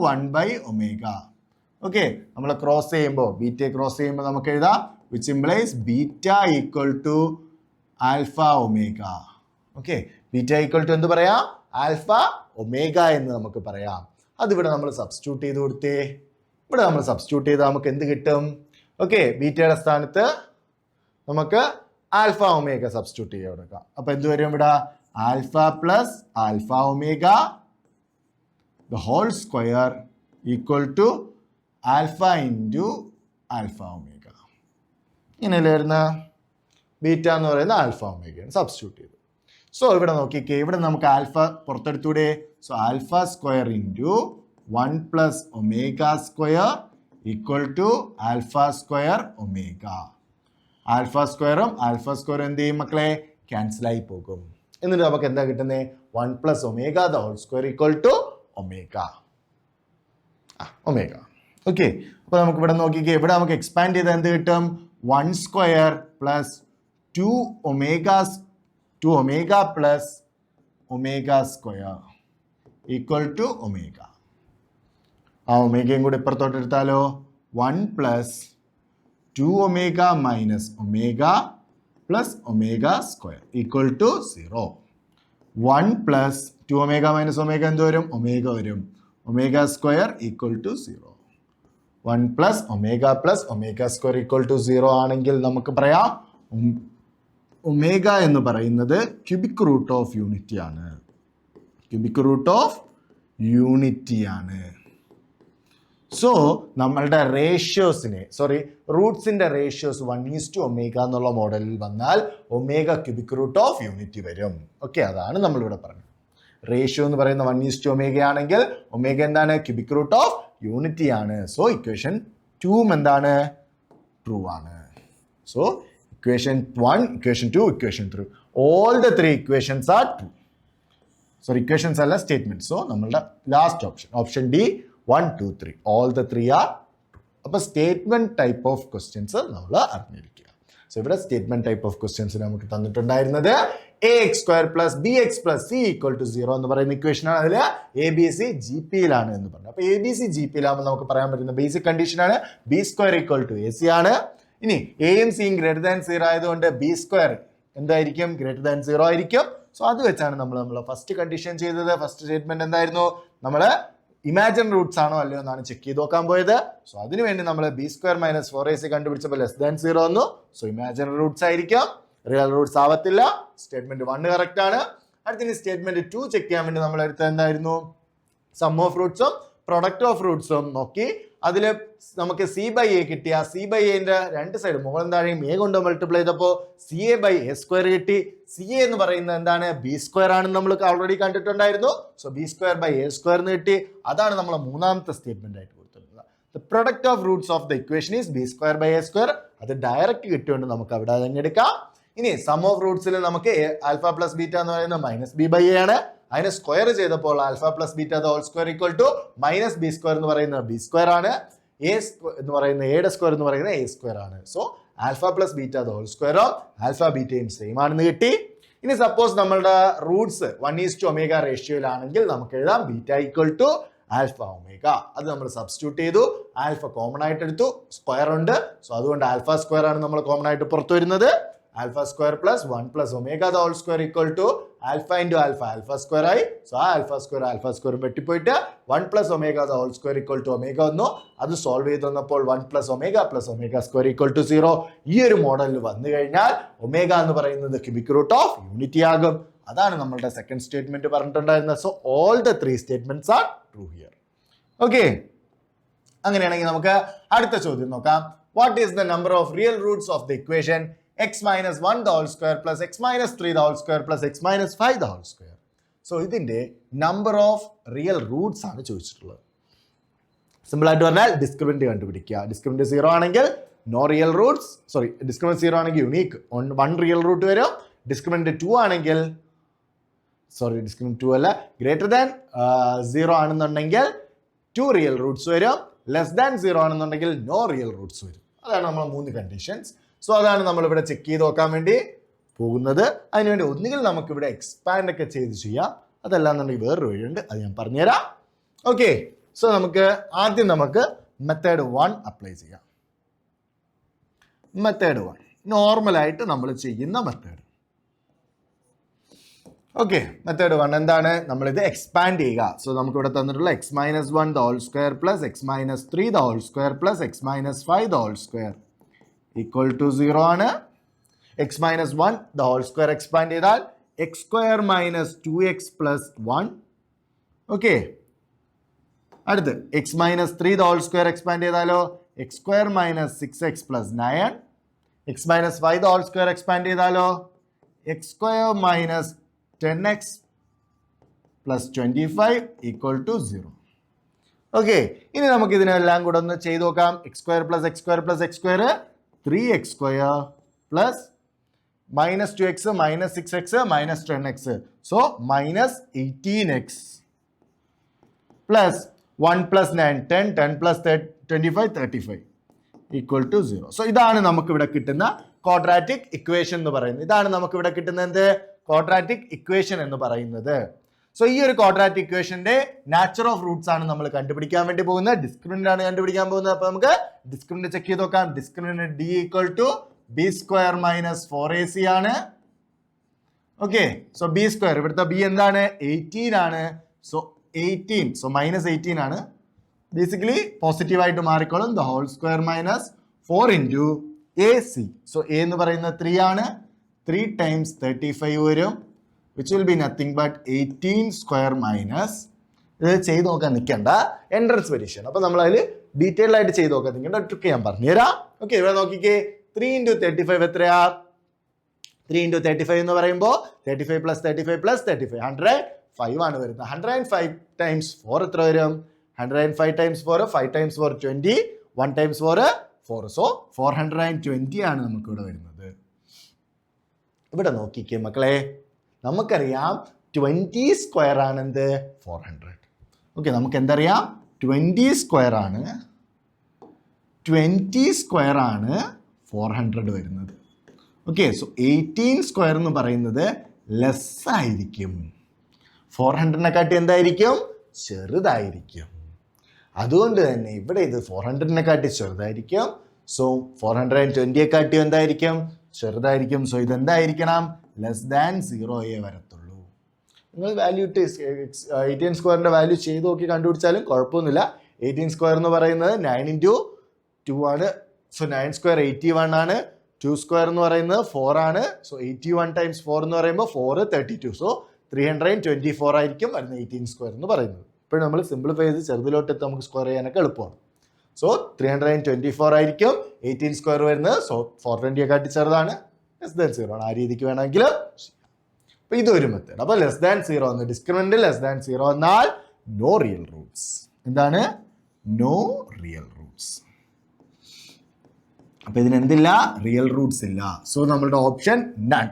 1/ω. Okay, നമ്മൾ ക്രോസ് ചെയ്യുമ്പോൾ, ബീറ്റയെ ക്രോസ് ചെയ്യുമ്പോൾ നമുക്ക് എഴുതാം which implies beta equal to alpha omega. Okay, beta equal to എന്ത് പറയാം? ആൽഫ ഒമേഗ എന്ന് നമുക്ക് പറയാം. അതിവിടെ നമ്മൾ സബ്സ്റ്റിറ്റ്യൂട്ട് ചെയ്ത് കൊടുത്തേ. ഇവിടെ നമ്മൾ സബ്സ്റ്റിറ്റ്യൂട്ട് ചെയ്താൽ നമുക്ക് എന്ത് കിട്ടും? ഓക്കെ, ബീറ്റയുടെ സ്ഥാനത്ത് നമുക്ക് ആൽഫ ഒമേഗ സബ്സ്റ്റിറ്റ്യൂട്ട് ചെയ്യാൻ കൊടുക്കാം. അപ്പൊ എന്ത് വരും ഇവിടെ? Alpha plus alpha omega the whole square equal to alpha into alpha omega. ഇങ്ങനെയല്ലേ വരുന്ന? ബീറ്റ എന്ന് പറയുന്ന ആൽഫ ഒമേഗയാണ് സബ്സ്റ്റിറ്റ്യൂട്ട് ചെയ്തു. സോ ഇവിടെ നോക്കിക്കേ, ഇവിടെ നമുക്ക് ആൽഫ പുറത്തെടുത്തൂടെ? So alpha square into 1 plus omega square equal to alpha square omega. Alpha സ്ക്വയറും എന്ത് ചെയ്യും മക്കളെ? ക്യാൻസൽ ആയി പോകും. എന്നിട്ട് നമുക്ക് എന്താ കിട്ടുന്നത്? 1 plus omega the whole square equal to omega. Okay, അപ്പൊ നമുക്ക് ഇവിടെ നോക്കിക്കേ, ഇവിടെ നമുക്ക് എക്സ്പാൻഡ് ചെയ്താൽ എന്ത് കിട്ടും? 1 square plus 2 omega plus omega square equal to omega. ആ ഒമേഗയും കൂടി ഇപ്പുറത്തോട്ട് എടുത്താലോ? 1 plus 2 omega minus omega plus omega square equal to 0. 1 plus 2 omega minus omega എന്ത് വരും? ഒമേഗ വരും. Omega square equal to 0. 1 plus omega square equal to 0 ആണെങ്കിൽ നമുക്ക് പറയാം ഒമേഗ എന്ന് പറയുന്നത് ക്യൂബിക് റൂട്ട് ഓഫ് യൂണിറ്റി ആണ്. ക്യൂബിക് റൂട്ട് ഓഫ് യൂണിറ്റി ആണ്. സോ നമ്മളുടെ റൂട്ട്സിന്റെ റേഷ്യോസ് 1:ω എന്നുള്ള മോഡലിൽ വന്നാൽ omega cubic root of unity വരും. ഓക്കെ, അതാണ് നമ്മളിവിടെ പറഞ്ഞത്. റേഷ്യോ എന്ന് പറയുന്ന 1:ω ആണെങ്കിൽ ഒമേഗ എന്താണ്? ക്യൂബിക് റൂട്ട് ഓഫ് യൂണിറ്റി ആണ്. സോ ഇക്വേഷൻ 2 എന്താണ്? ട്രൂ ആണ്. So equation 1, equation 2, equation 3, all the 3 equations are true. Equations അല്ല, സ്റ്റേറ്റ്മെന്റ്. സോ നമ്മളുടെ last option D 1, 2, 3 all the 3 are true. അപ്പോൾ സ്റ്റേറ്റ്മെന്റ് ടൈപ്പ് ഓഫ് ക്വസ്റ്റ്യൻസ് നമ്മൾ അറിഞ്ഞിരിക്കുക. So ഇവിടെ statement type of questions നമുക്ക് തന്നിട്ടുണ്ടായിരുന്നത് ax² + bx + c = 0 എന്ന് പറയുന്ന equation ആണ്. അതിൽ ABC GPയിലാണ് എന്ന് പറഞ്ഞു. അപ്പോൾ ABC GPയിലാകുമ്പോൾ നമുക്ക് പറയാൻ പറ്റുന്ന ബേസിക് കണ്ടീഷൻ ആണ് b² = AC ആണ്. ഇനി എയും സിയും >0 ആയതുകൊണ്ട് b² എന്തായിരിക്കും? >0 ആയിരിക്കും. സോ അത് വെച്ചാണ് നമ്മൾ ഫസ്റ്റ് കണ്ടീഷൻ ചെയ്തത്. ഫസ്റ്റ് സ്റ്റേറ്റ്മെന്റ് എന്തായിരുന്നു? നമ്മൾ ഇമാജിൻ റൂട്ട്സ് ആണോ അല്ലയോ എന്നാണ് ചെക്ക് ചെയ്ത് നോക്കാൻ പോയത്. സോ അതിനുവേണ്ടി നമ്മൾ b² - 4ac കണ്ടുപിടിച്ചപ്പോൾ <0 വന്നു. സോ ഇമാജിൻ റൂട്ട്സ് ആയിരിക്കും, റിയൽ റൂട്ട്സ് ആവത്തില്ല. സ്റ്റേറ്റ്മെന്റ് 1 കറക്റ്റ് ആണ്. അടുത്ത സ്റ്റേറ്റ്മെന്റ് 2 ചെക്ക് ചെയ്യാൻ വേണ്ടി നമ്മൾ എടുത്തത് എന്തായിരുന്നു? സം ഓഫ് റൂട്ട്സും പ്രൊഡക്റ്റ് ഓഫ് റൂട്ട്സും നോക്കി. അതിൽ നമുക്ക് c/a കിട്ടിയ c/aന്റെ രണ്ട് സൈഡ് മുകളും താഴെയും a കൊണ്ട് മൾട്ടിപ്ലൈ ചെയ്തപ്പോൾ ca/a² കിട്ടി. ca എന്ന് പറയുന്നത് എന്താണ്? b² ആണെന്ന് നമ്മൾ ഓൾറെഡി കണ്ടിട്ടുണ്ടായിരുന്നു. സോ b²/a² എന്ന് കിട്ടി. അതാണ് നമ്മൾ മൂന്നാമത്തെ സ്റ്റേറ്റ്മെന്റ് ആയിട്ട് കൊടുത്തിട്ടുള്ളത്. The product of roots of the equation is b²/a². അത് ഡയറക്റ്റ് കിട്ടിയോണ്ട് നമുക്ക് അവിടെ തന്നെ എടുക്കാം. ഇനി സം ഓഫ് റൂട്ട്സിൽ നമുക്ക് α + β എന്ന് പറയുന്നത് -b/a ആണ്. അതിനെ സ്ക്വയർ ചെയ്തപ്പോൾ α + β ² -b² എന്ന് പറയുന്നത് b² ആണ്. a എന്ന് പറയുന്ന a² എന്ന് പറയുന്നത് a² ആണ്. സോ α + β ² ആൽഫ ബീറ്റയും സെയിം ആണെന്ന് കിട്ടി. ഇനി സപ്പോസ് നമ്മളുടെ റൂട്ട്സ് 1:ω റേഷ്യോയിലാണെങ്കിൽ നമുക്ക് എഴുതാം β = α⍵. അത് നമ്മൾ സബ്സ്റ്റിറ്റ്യൂട്ട് ചെയ്തു. ആൽഫ കോമൺ ആയിട്ട് എടുത്തു, സ്ക്വയർ ഉണ്ട്. സോ അതുകൊണ്ട് α² ആണ് നമ്മൾ കോമൺ ആയിട്ട് പുറത്തു വരുന്നത്. α² + 1 + ω² = α × α² ആയി. സോ ആ α² വെട്ടിപ്പോയിട്ട് 1 + ω² = ω വന്നു. അത് സോൾവ് ചെയ്ത് വന്നപ്പോൾ 1 + ω + ω² = 0. ഈ ഒരു മോഡലിൽ വന്നു കഴിഞ്ഞാൽ ω എന്ന് പറയുന്നത് ക്യൂബിക് റൂട്ട് ഓഫ് യൂണിറ്റി ആകും. അതാണ് നമ്മളുടെ സെക്കൻഡ് സ്റ്റേറ്റ്മെന്റ് പറഞ്ഞിട്ടുണ്ടായിരുന്നത്. So all the 3 statements are true here. Okay, അങ്ങനെയാണെങ്കിൽ നമുക്ക് അടുത്ത ചോദ്യം നോക്കാം. What is the number of real roots of the equation x - 1² + x - 3² + x - 5²? So ഇതിന്റെ നമ്പർ ഓഫ് റിയൽ റൂട്ട്സ് ആണ് ചോദിച്ചിട്ടുള്ളത്. സിമ്പിൾ ആയിട്ട് പറഞ്ഞാൽ ഡിസ്ക്രിമിനന്റ് കണ്ടുപിടിക്കുക. ഡിസ്ക്രിമിനന്റ് 0 ആണെങ്കിൽ നോ റിയൽ റൂട്ട്സ്, ഡിസ്ക്രിമിനന്റ് 0 ആണെങ്കിൽ യുണീക്ക് 1 റിയൽ റൂട്ട് വരും. ഡിസ്ക്രിമിനന്റ് 2 ആണെങ്കിൽ ഡിസ്ക്രിമിനന്റ് 2 അല്ല, >0 ആണെന്നുണ്ടെങ്കിൽ 2 റിയൽ റൂട്ട്സ് വരും. <0 ആണെന്നുണ്ടെങ്കിൽ നോ റിയൽ റൂട്ട്സ് വരും. അതാണ് നമ്മൾ 3 കണ്ടീഷൻസ്. സോ അതാണ് നമ്മൾ ഇവിടെ ചെക്ക് ചെയ്ത് നോക്കാൻ വേണ്ടി പോകുന്നത്. അതിനുവേണ്ടി ഒന്നുകിൽ നമുക്ക് ഇവിടെ എക്സ്പാൻഡ് ഒക്കെ ചെയ്ത് ചെയ്യാം, അതല്ലാന്നുണ്ടെങ്കിൽ വേറൊരു വഴിയുണ്ട്, അത് ഞാൻ പറഞ്ഞുതരാം. ഓക്കെ, സോ ആദ്യം നമുക്ക് മെത്തേഡ് 1 അപ്ലൈ ചെയ്യാം. മെത്തേഡ് 1 നോർമലായിട്ട് നമ്മൾ ചെയ്യുന്ന മെത്തേഡ്. ഓക്കെ, മെത്തേഡ് 1 എന്താണ്? നമ്മളിത് എക്സ്പാൻഡ് ചെയ്യുക. സോ നമുക്ക് ഇവിടെ തന്നിട്ടുള്ള x - 1² + x - 3² + x - 5² = 0 ആണ്. x - 1² എക്സ്പാൻഡ് ചെയ്താൽ x² - 2x + 1. ഓക്കെ, അടുത്ത് x - 3² എക്സ്പാൻഡ് ചെയ്താലോ x² - 6x + 9. x - 5² എക്സ്പാൻഡ് ചെയ്താലോ x² - 10x + 25 = 0. ഓക്കെ, ഇനി നമുക്ക് ഇതിനെല്ലാം കൂടെ ഒന്ന് ചെയ്ത് നോക്കാം. x² + x² + x², 3x² + -2x - 6x - 10x. So -18x + 1 + 9 10, 10 + 25 35 = 0. So ഇതാണ് നമുക്ക് ഇവിടെ കിട്ടുന്ന ക്വാഡ്രാറ്റിക് ഇക്വേഷൻ എന്ന് പറയുന്നത്. ഇതാണ് നമുക്ക് ഇവിടെ കിട്ടുന്ന എന്ത്? ക്വാഡ്രാറ്റിക് ഇക്വേഷൻ എന്ന് പറയുന്നത്. സോ ഈ ഒരു ക്വാഡ്രാറ്റിക് ഇക്വേഷന്റെ നാച്ചർ ഓഫ് റൂട്ട്സ് ആണ് നമ്മൾ കണ്ടുപിടിക്കാൻ വേണ്ടി പോകുന്നത്. ഡിസ്ക്രിമിനന്റ് ആണ് കണ്ടുപിടിക്കാൻ പോകുന്നത്. അപ്പൊ നമുക്ക് ഡിസ്ക്രിമിനന്റ് ചെക്ക് ചെയ്ത് നോക്കാം. Discriminant d = B square minus 4ac ആണ്. ഓക്കെ, സോ ബി സ്ക്വയർ ഇവിടുത്തെ ബി എന്താണ് 18 ആണ്. സോ 18, സോ മൈനസ് 18 ആണ്. ബേസിക്കലി പോസിറ്റീവ് ആയിട്ട് മാറിക്കോളും. The whole square minus 4 into ac. So A എന്ന് പറയുന്നത് 3 ആണ്. 3 ടൈംസ് 35 വരും, which will be nothing but 18 square minus, ഇത് ചെയ്ത് നോക്കാൻ നിൽക്കണ്ട, എൻട്രൻസ് പരീക്ഷ. അപ്പൊ നമ്മൾ അതിൽ ഡീറ്റെയിൽ ആയിട്ട് ചെയ്ത് നോക്കാൻ നിൽക്കേണ്ട ട്രിക്ക് ഞാൻ പറഞ്ഞുതരാം. ഓക്കെ, ഇവിടെ നോക്കിക്കേ, 3 ഇൻറ്റു 35 എത്രയാ? 3 ഇൻറ്റു 35 എന്ന് പറയുമ്പോൾ 35 പ്ലസ് 35 പ്ലസ് 35 105 ആണ് വരുന്നത്. 105 ടൈംസ് 4 എത്ര വരും? 105 ടൈംസ് 4, 5 ടൈംസ് 4 20, 1 ടൈംസ് 4 4. സോ 420 ആണ് നമുക്ക് ഇവിടെ വരുന്നത്. ഇവിടെ നോക്കിക്കേ മക്കളെ, നമുക്കറിയാം 20 സ്ക്വയർ ആണ് എന്ത് 400. ഓക്കെ, നമുക്ക് എന്തറിയാം? 20 സ്ക്വയർ ആണ് 400 വരുന്നത്. ഓക്കെ, സോ 18 സ്ക്വയർ എന്ന് പറയുന്നത് ലെസ് ആയിരിക്കും, 400-നെക്കാട്ടി എന്തായിരിക്കും? ചെറുതായിരിക്കും. അതുകൊണ്ട് തന്നെ ഇവിടെ ഇത് 400-നെക്കാട്ടി ചെറുതായിരിക്കും. സോ 420-യെക്കാട്ടി എന്തായിരിക്കും? ചെറുതായിരിക്കും. സോ ഇതെന്തായിരിക്കണം? ലെസ് ദാൻ 0 വരത്തുള്ളൂ. നിങ്ങൾ വാല്യൂ ഇട്ട് 18 സ്ക്വയറിന്റെ വാല്യൂ ചെയ്ത് നോക്കി കണ്ടുപിടിച്ചാലും കുഴപ്പമൊന്നുമില്ല. 18 സ്ക്വയർ എന്ന് പറയുന്നത് 9 ഇൻറ്റു 2 ആണ്. സോ 9 സ്ക്വയർ 81 ആണ്. 2 സ്ക്വയർ എന്ന് പറയുന്നത് 4 ആണ്. സോ 81 ടൈംസ് 4 എന്ന് പറയുമ്പോൾ 4 32. സോ 324 ആയിരിക്കും വരുന്നത് 18 സ്ക്വയർ എന്ന് പറയുന്നത്. ഇപ്പോൾ നമ്മൾ സിംപ്ലിഫൈ ചെയ്ത് ചെറുതിലോട്ട് നമുക്ക് സ്ക്വയർ ചെയ്യാനൊക്കെ എളുപ്പമാണ്. സോ 324 ആയിരിക്കും 18 സ്ക്വയർ വരുന്നത്. സോ 420-യെക്കാട്ടി ചെറുതാണ്, ലെസ് ദാൻ 0 ആണ്. ആ രീതിക്ക് വേണമെങ്കിൽ അപ്പൊ ഇതൊരു മെത്തേഡ്. അപ്പൊ ലെസ് ദാൻ 0 എന്ന് ഡിസ്ക്രിമിനന്റ് ലെസ് ദാൻ 0 എന്നാൽ നോ റിയൽ റൂട്ട്സ്. എന്താണ്? No real roots. അപ്പൊ ഇതിനെന്തില്ല? റിയൽ റൂട്ട്സ് ഇല്ല. സോ നമ്മളുടെ ഓപ്ഷൻ നൺ.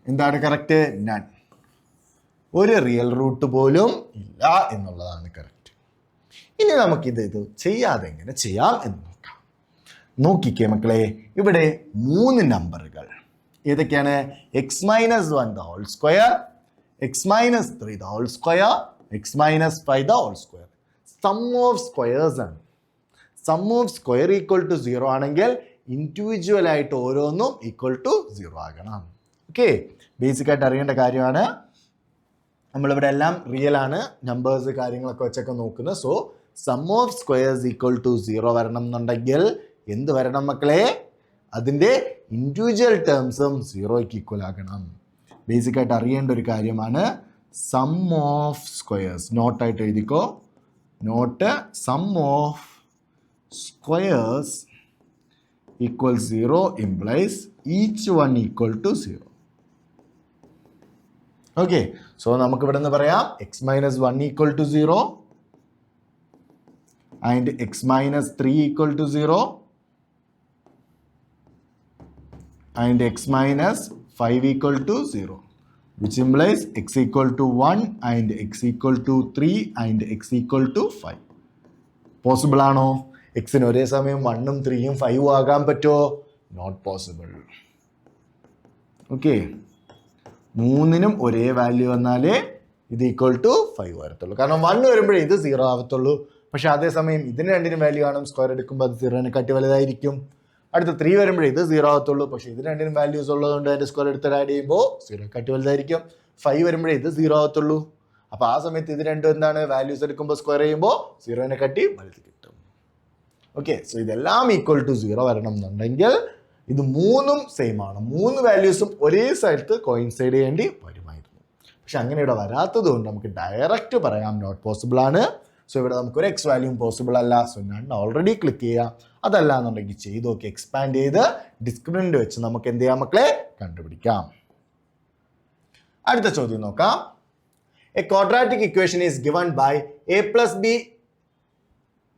എന്താണ് കറക്റ്റ്? നൺ. ഒരു റിയൽ റൂട്ട് പോലും ഇല്ല എന്നുള്ളതാണ് കറക്റ്റ്. ഇനി നമുക്കിത് ചെയ്യാതെ എങ്ങനെ ചെയ്യാം എന്ന് നോക്കാം. നോക്കിക്കേ മക്കളെ, ഇവിടെ 3 നമ്പറുകൾ ഏതൊക്കെയാണ്? X minus 1 the whole square, x minus 3 the whole square, x minus 5 the whole square. Sum of squares ആണ്. Sum of square equal to 0 ആണെങ്കിൽ ഇൻഡിവിജ്വൽ ആയിട്ട് ഓരോന്നും ഈക്വൽ ടു 0 ആകണം. ഓക്കെ, ബേസിക് ആയിട്ട് അറിയേണ്ട കാര്യമാണ്. നമ്മളിവിടെ എല്ലാം റിയൽ ആണ്, നമ്പേഴ്സ് കാര്യങ്ങളൊക്കെ വെച്ചൊക്കെ നോക്കുന്നത്. So sum of squares equal to 0 വരണം എന്നുണ്ടെങ്കിൽ എന്ത് വരണം മക്കളെ? അതിൻ്റെ ഇൻഡിവിജ്വൽ ടേംസും 0ക്ക് ഈക്വൽ ആകണം. ബേസിക് ആയിട്ട് അറിയേണ്ട ഒരു കാര്യമാണ്. സം ഓഫ് സ്ക്വയേഴ്സ് നോട്ടായിട്ട് എഴുതിക്കോ. Note sum of squares equal 0 implies each one equal to 0. Okay, so നമുക്ക് ഇവിടെ നിന്ന് പറയാം x minus 1 equal to 0 and x minus 3 equal to 0 and x minus 5 equal to 0, which implies x equal to 1 and x equal to 3 and x equal to 5. Possible ആണോ? എക്സിന് ഒരേ സമയം 1ഉം 3ഉം 5ഉം ആകാൻ പറ്റുമോ? Not possible. ഓക്കെ, 3നും ഒരേ value വന്നാലേ ഇത് equal to 5 വരത്തുള്ളൂ. കാരണം 1 വരുമ്പോഴേ ഇത് 0 ആവത്തുള്ളൂ. പക്ഷെ അതേസമയം ഇതിന് രണ്ടിനും വാല്യൂ കാണും, സ്ക്വയർ എടുക്കുമ്പോൾ അത് 0-നെക്കാട്ടി വലുതായിരിക്കും. അടുത്ത 3 വരുമ്പോഴേ ഇത് 0 ആകത്തുള്ളൂ. പക്ഷെ ഇത് രണ്ടിനും വാല്യൂസ് ഉള്ളതുകൊണ്ട് അതിൻ്റെ സ്ക്വയർ എടുത്ത് ആഡ് ചെയ്യുമ്പോൾ 0-നെക്കാട്ടി വലുതായിരിക്കും. 5 വരുമ്പോഴേ ഇത് 0 ആകത്തുള്ളൂ. അപ്പോൾ ആ സമയത്ത് ഇത് രണ്ടും എന്താണ്? വാല്യൂസ് എടുക്കുമ്പോൾ സ്ക്വയർ ചെയ്യുമ്പോൾ 0-നെക്കാട്ടി വലുത് കിട്ടും. ഓക്കെ, സോ ഇതെല്ലാം ഈക്വൽ ടു 0 വരണം എന്നുണ്ടെങ്കിൽ ഇത് 3ഉം സെയിം ആണ്. 3 വാല്യൂസും ഒരേ സ്ഥലത്ത് കോയിൻസൈഡ് ചെയ്യേണ്ടി വരുമായിരുന്നു. പക്ഷെ അങ്ങനെ ഇവിടെ വരാത്തത് കൊണ്ട് നമുക്ക് ഡയറക്റ്റ് പറയാം നോട്ട് പോസിബിൾ ആണ്. സോ ഇവിടെ നമുക്കൊരു എക്സ് വാല്യൂം പോസിബിൾ അല്ല. സോ ഞാൻ ഓൾറെഡി ക്ലിക്ക് ചെയ്യാം. അതല്ല എന്നുണ്ടെങ്കിൽ ചെയ്ത് നോക്കി എക്സ്പാൻഡ് ചെയ്ത് ഡിസ്ക്രിമിനന്റ് വെച്ച് നമുക്ക് എന്ത് ചെയ്യാം മക്കളെ? കണ്ടുപിടിക്കാം. അടുത്ത ചോദ്യം നോക്കാം. A quadratic equation is given by a plus b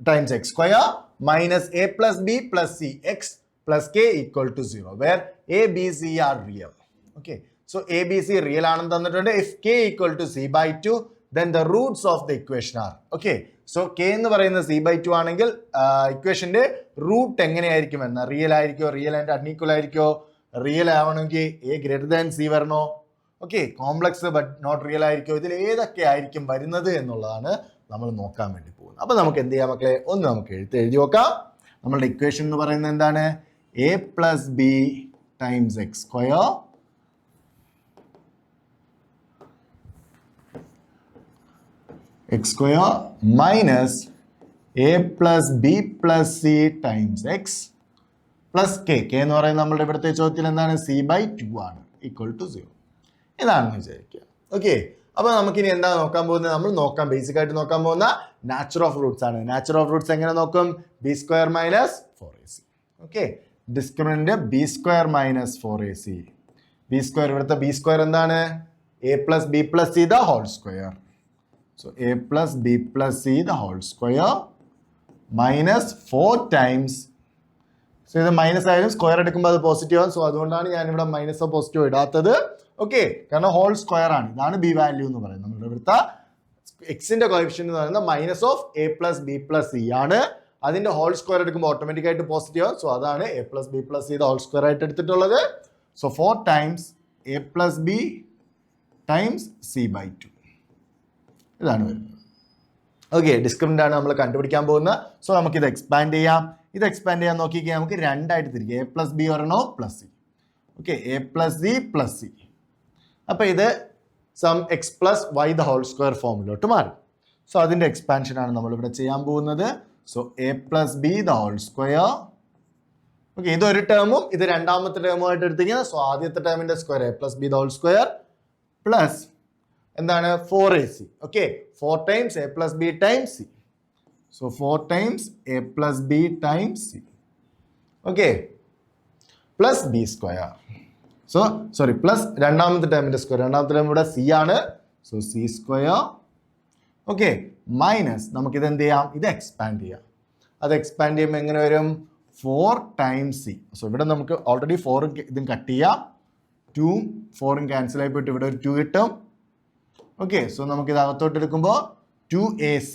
times x square minus a plus b plus c x plus k equal to 0 where a b c are real. Okay, so a b c real ആണെന്ന് തന്നിട്ടുണ്ട്. If k equal to c by 2 then the roots of the equation are. Okay, so k എന്ന് പറയുന്നത് c/2 ആണെങ്കിൽ ഇക്വേഷന്റെ root എങ്ങനെയായിരിക്കും എന്ന? Real ആയിരിക്കോ? Real and unequal ആയിരിക്കോ? റിയൽ ആവണമെങ്കിൽ a ഗ്രേറ്റർ ദാൻ c വരണോ? Okay, complex but not real ആയിരിക്കോ? ഇതിൽ ഏതൊക്കെ ആയിരിക്കും വരുന്നത് എന്നുള്ളതാണ് നമ്മൾ നോക്കാൻ വേണ്ടി പോകുന്നത്. അപ്പൊ നമുക്ക് എന്ത് ചെയ്യാം മക്കളെ? ഒന്ന് നമുക്ക് എഴുതി നോക്കാം. നമ്മളുടെ ഇക്വേഷൻ എന്ന് പറയുന്നത് എന്താണ്? A plus b times x square X square minus a plus b plus C times X plus K എന്ന് പറയുന്നത് നമ്മളുടെ ഇവിടുത്തെ ചോദ്യത്തിൽ എന്താണ് c/2 ആണ് ഈക്വൽ ടു 0 ഇതാണെന്ന് വിചാരിക്കുക. ഓക്കെ, അപ്പോൾ നമുക്കിനി എന്താ നോക്കാൻ പോകുന്നത്? നമ്മൾ ബേസിക് ആയിട്ട് നോക്കാൻ പോകുന്ന നാച്ചുറൽ ഓഫ് റൂട്ട്സ് ആണ്. നാച്ചുറൽ ഓഫ് റൂട്ട്സ് എങ്ങനെ നോക്കും? b² minus 4ac. Okay, discriminant b² minus 4ac. b² ഇവിടുത്തെ b² എന്താണ്? a plus b plus c the whole square. So a plus b plus c the whole square minus 4 times. So ഇത് minus ആയാലും square എടുക്കുമ്പോൾ അത് positive ആണ്. So അതുകൊണ്ടാണ് ഞാൻ ഇവിടെ മൈനസോ പോസിറ്റീവോ ഇടാത്തത്. ഓക്കെ, കാരണം ഹോൾ സ്ക്വയർ ആണ്. ഇതാണ് ബി വാല്യൂ എന്ന് പറയുന്നത്. നമ്മുടെ ഇവിടുത്തെ എക്സിന്റെ കോഎഫിഷ്യന്റ് എന്ന് പറയുന്നത് minus of a plus b plus c ആണ്. അതിന്റെ ഹോൾ സ്ക്വയർ എടുക്കുമ്പോൾ ഓട്ടോമാറ്റിക് ആയിട്ട് പോസിറ്റീവ് ആണ്. സോ അതാണ് a plus b plus c whole square ആയിട്ട് എടുത്തിട്ടുള്ളത്. So 4 times a plus b times c/2 ഇതാണ് വരുന്നത്. ഓക്കെ, ഡിസ്ക്രിമിനന്റ് ആണ് നമ്മൾ കണ്ടുപിടിക്കാൻ പോകുന്നത്. സോ നമുക്ക് ഇത് എക്സ്പാൻഡ് ചെയ്യാം. ഇത് എക്സ്പാൻഡ് ചെയ്യാൻ നോക്കിയാൽ നമുക്ക് രണ്ടായിട്ട് തിരിക്കുക. എ പ്ലസ് ബി ഒരെണ്ണോ plus c. Okay, a plus c plus c. അപ്പൊ ഇത് some x plus y the whole square ഫോമിലോട്ട് മാറി. സോ അതിന്റെ എക്സ്പാൻഷൻ ആണ് നമ്മൾ ഇവിടെ ചെയ്യാൻ പോകുന്നത്. So a plus b the whole square. Okay, ഇത് ഒരു ടേമും ഇത് രണ്ടാമത്തെ ടേമുമായിട്ട് എടുത്തിരിക്കുക. സോ ആദ്യത്തെ ടേമിന്റെ square a plus b the whole square plus എന്താണ് 4ac. Okay, 4 times a plus b times C. So 4 times a plus b times C. Okay, plus b square. So sorry plus രണ്ടാമത്തെ ടേമിന്റെ square. രണ്ടാമത്തെ term ഇവിടെ C ആണ്. So C square. Okay, minus നമുക്കിത് എന്ത് ചെയ്യാം? ഇത് expand ചെയ്യാം. അത് എക്സ്പാൻഡ് ചെയ്യുമ്പോൾ എങ്ങനെ വരും? 4 ടൈംസ് സി. സോ ഇവിടെ നമുക്ക് ഓൾറെഡി 4 ഇതും കട്ട് ചെയ്യാം. 2 4 ക്യാൻസൽ ആയി പോയിട്ട് ഇവിടെ ഒരു 2 കിട്ടും. ഓക്കെ, സോ നമുക്ക് ഇത് അകത്തോട്ട് എടുക്കുമ്പോൾ 2ac.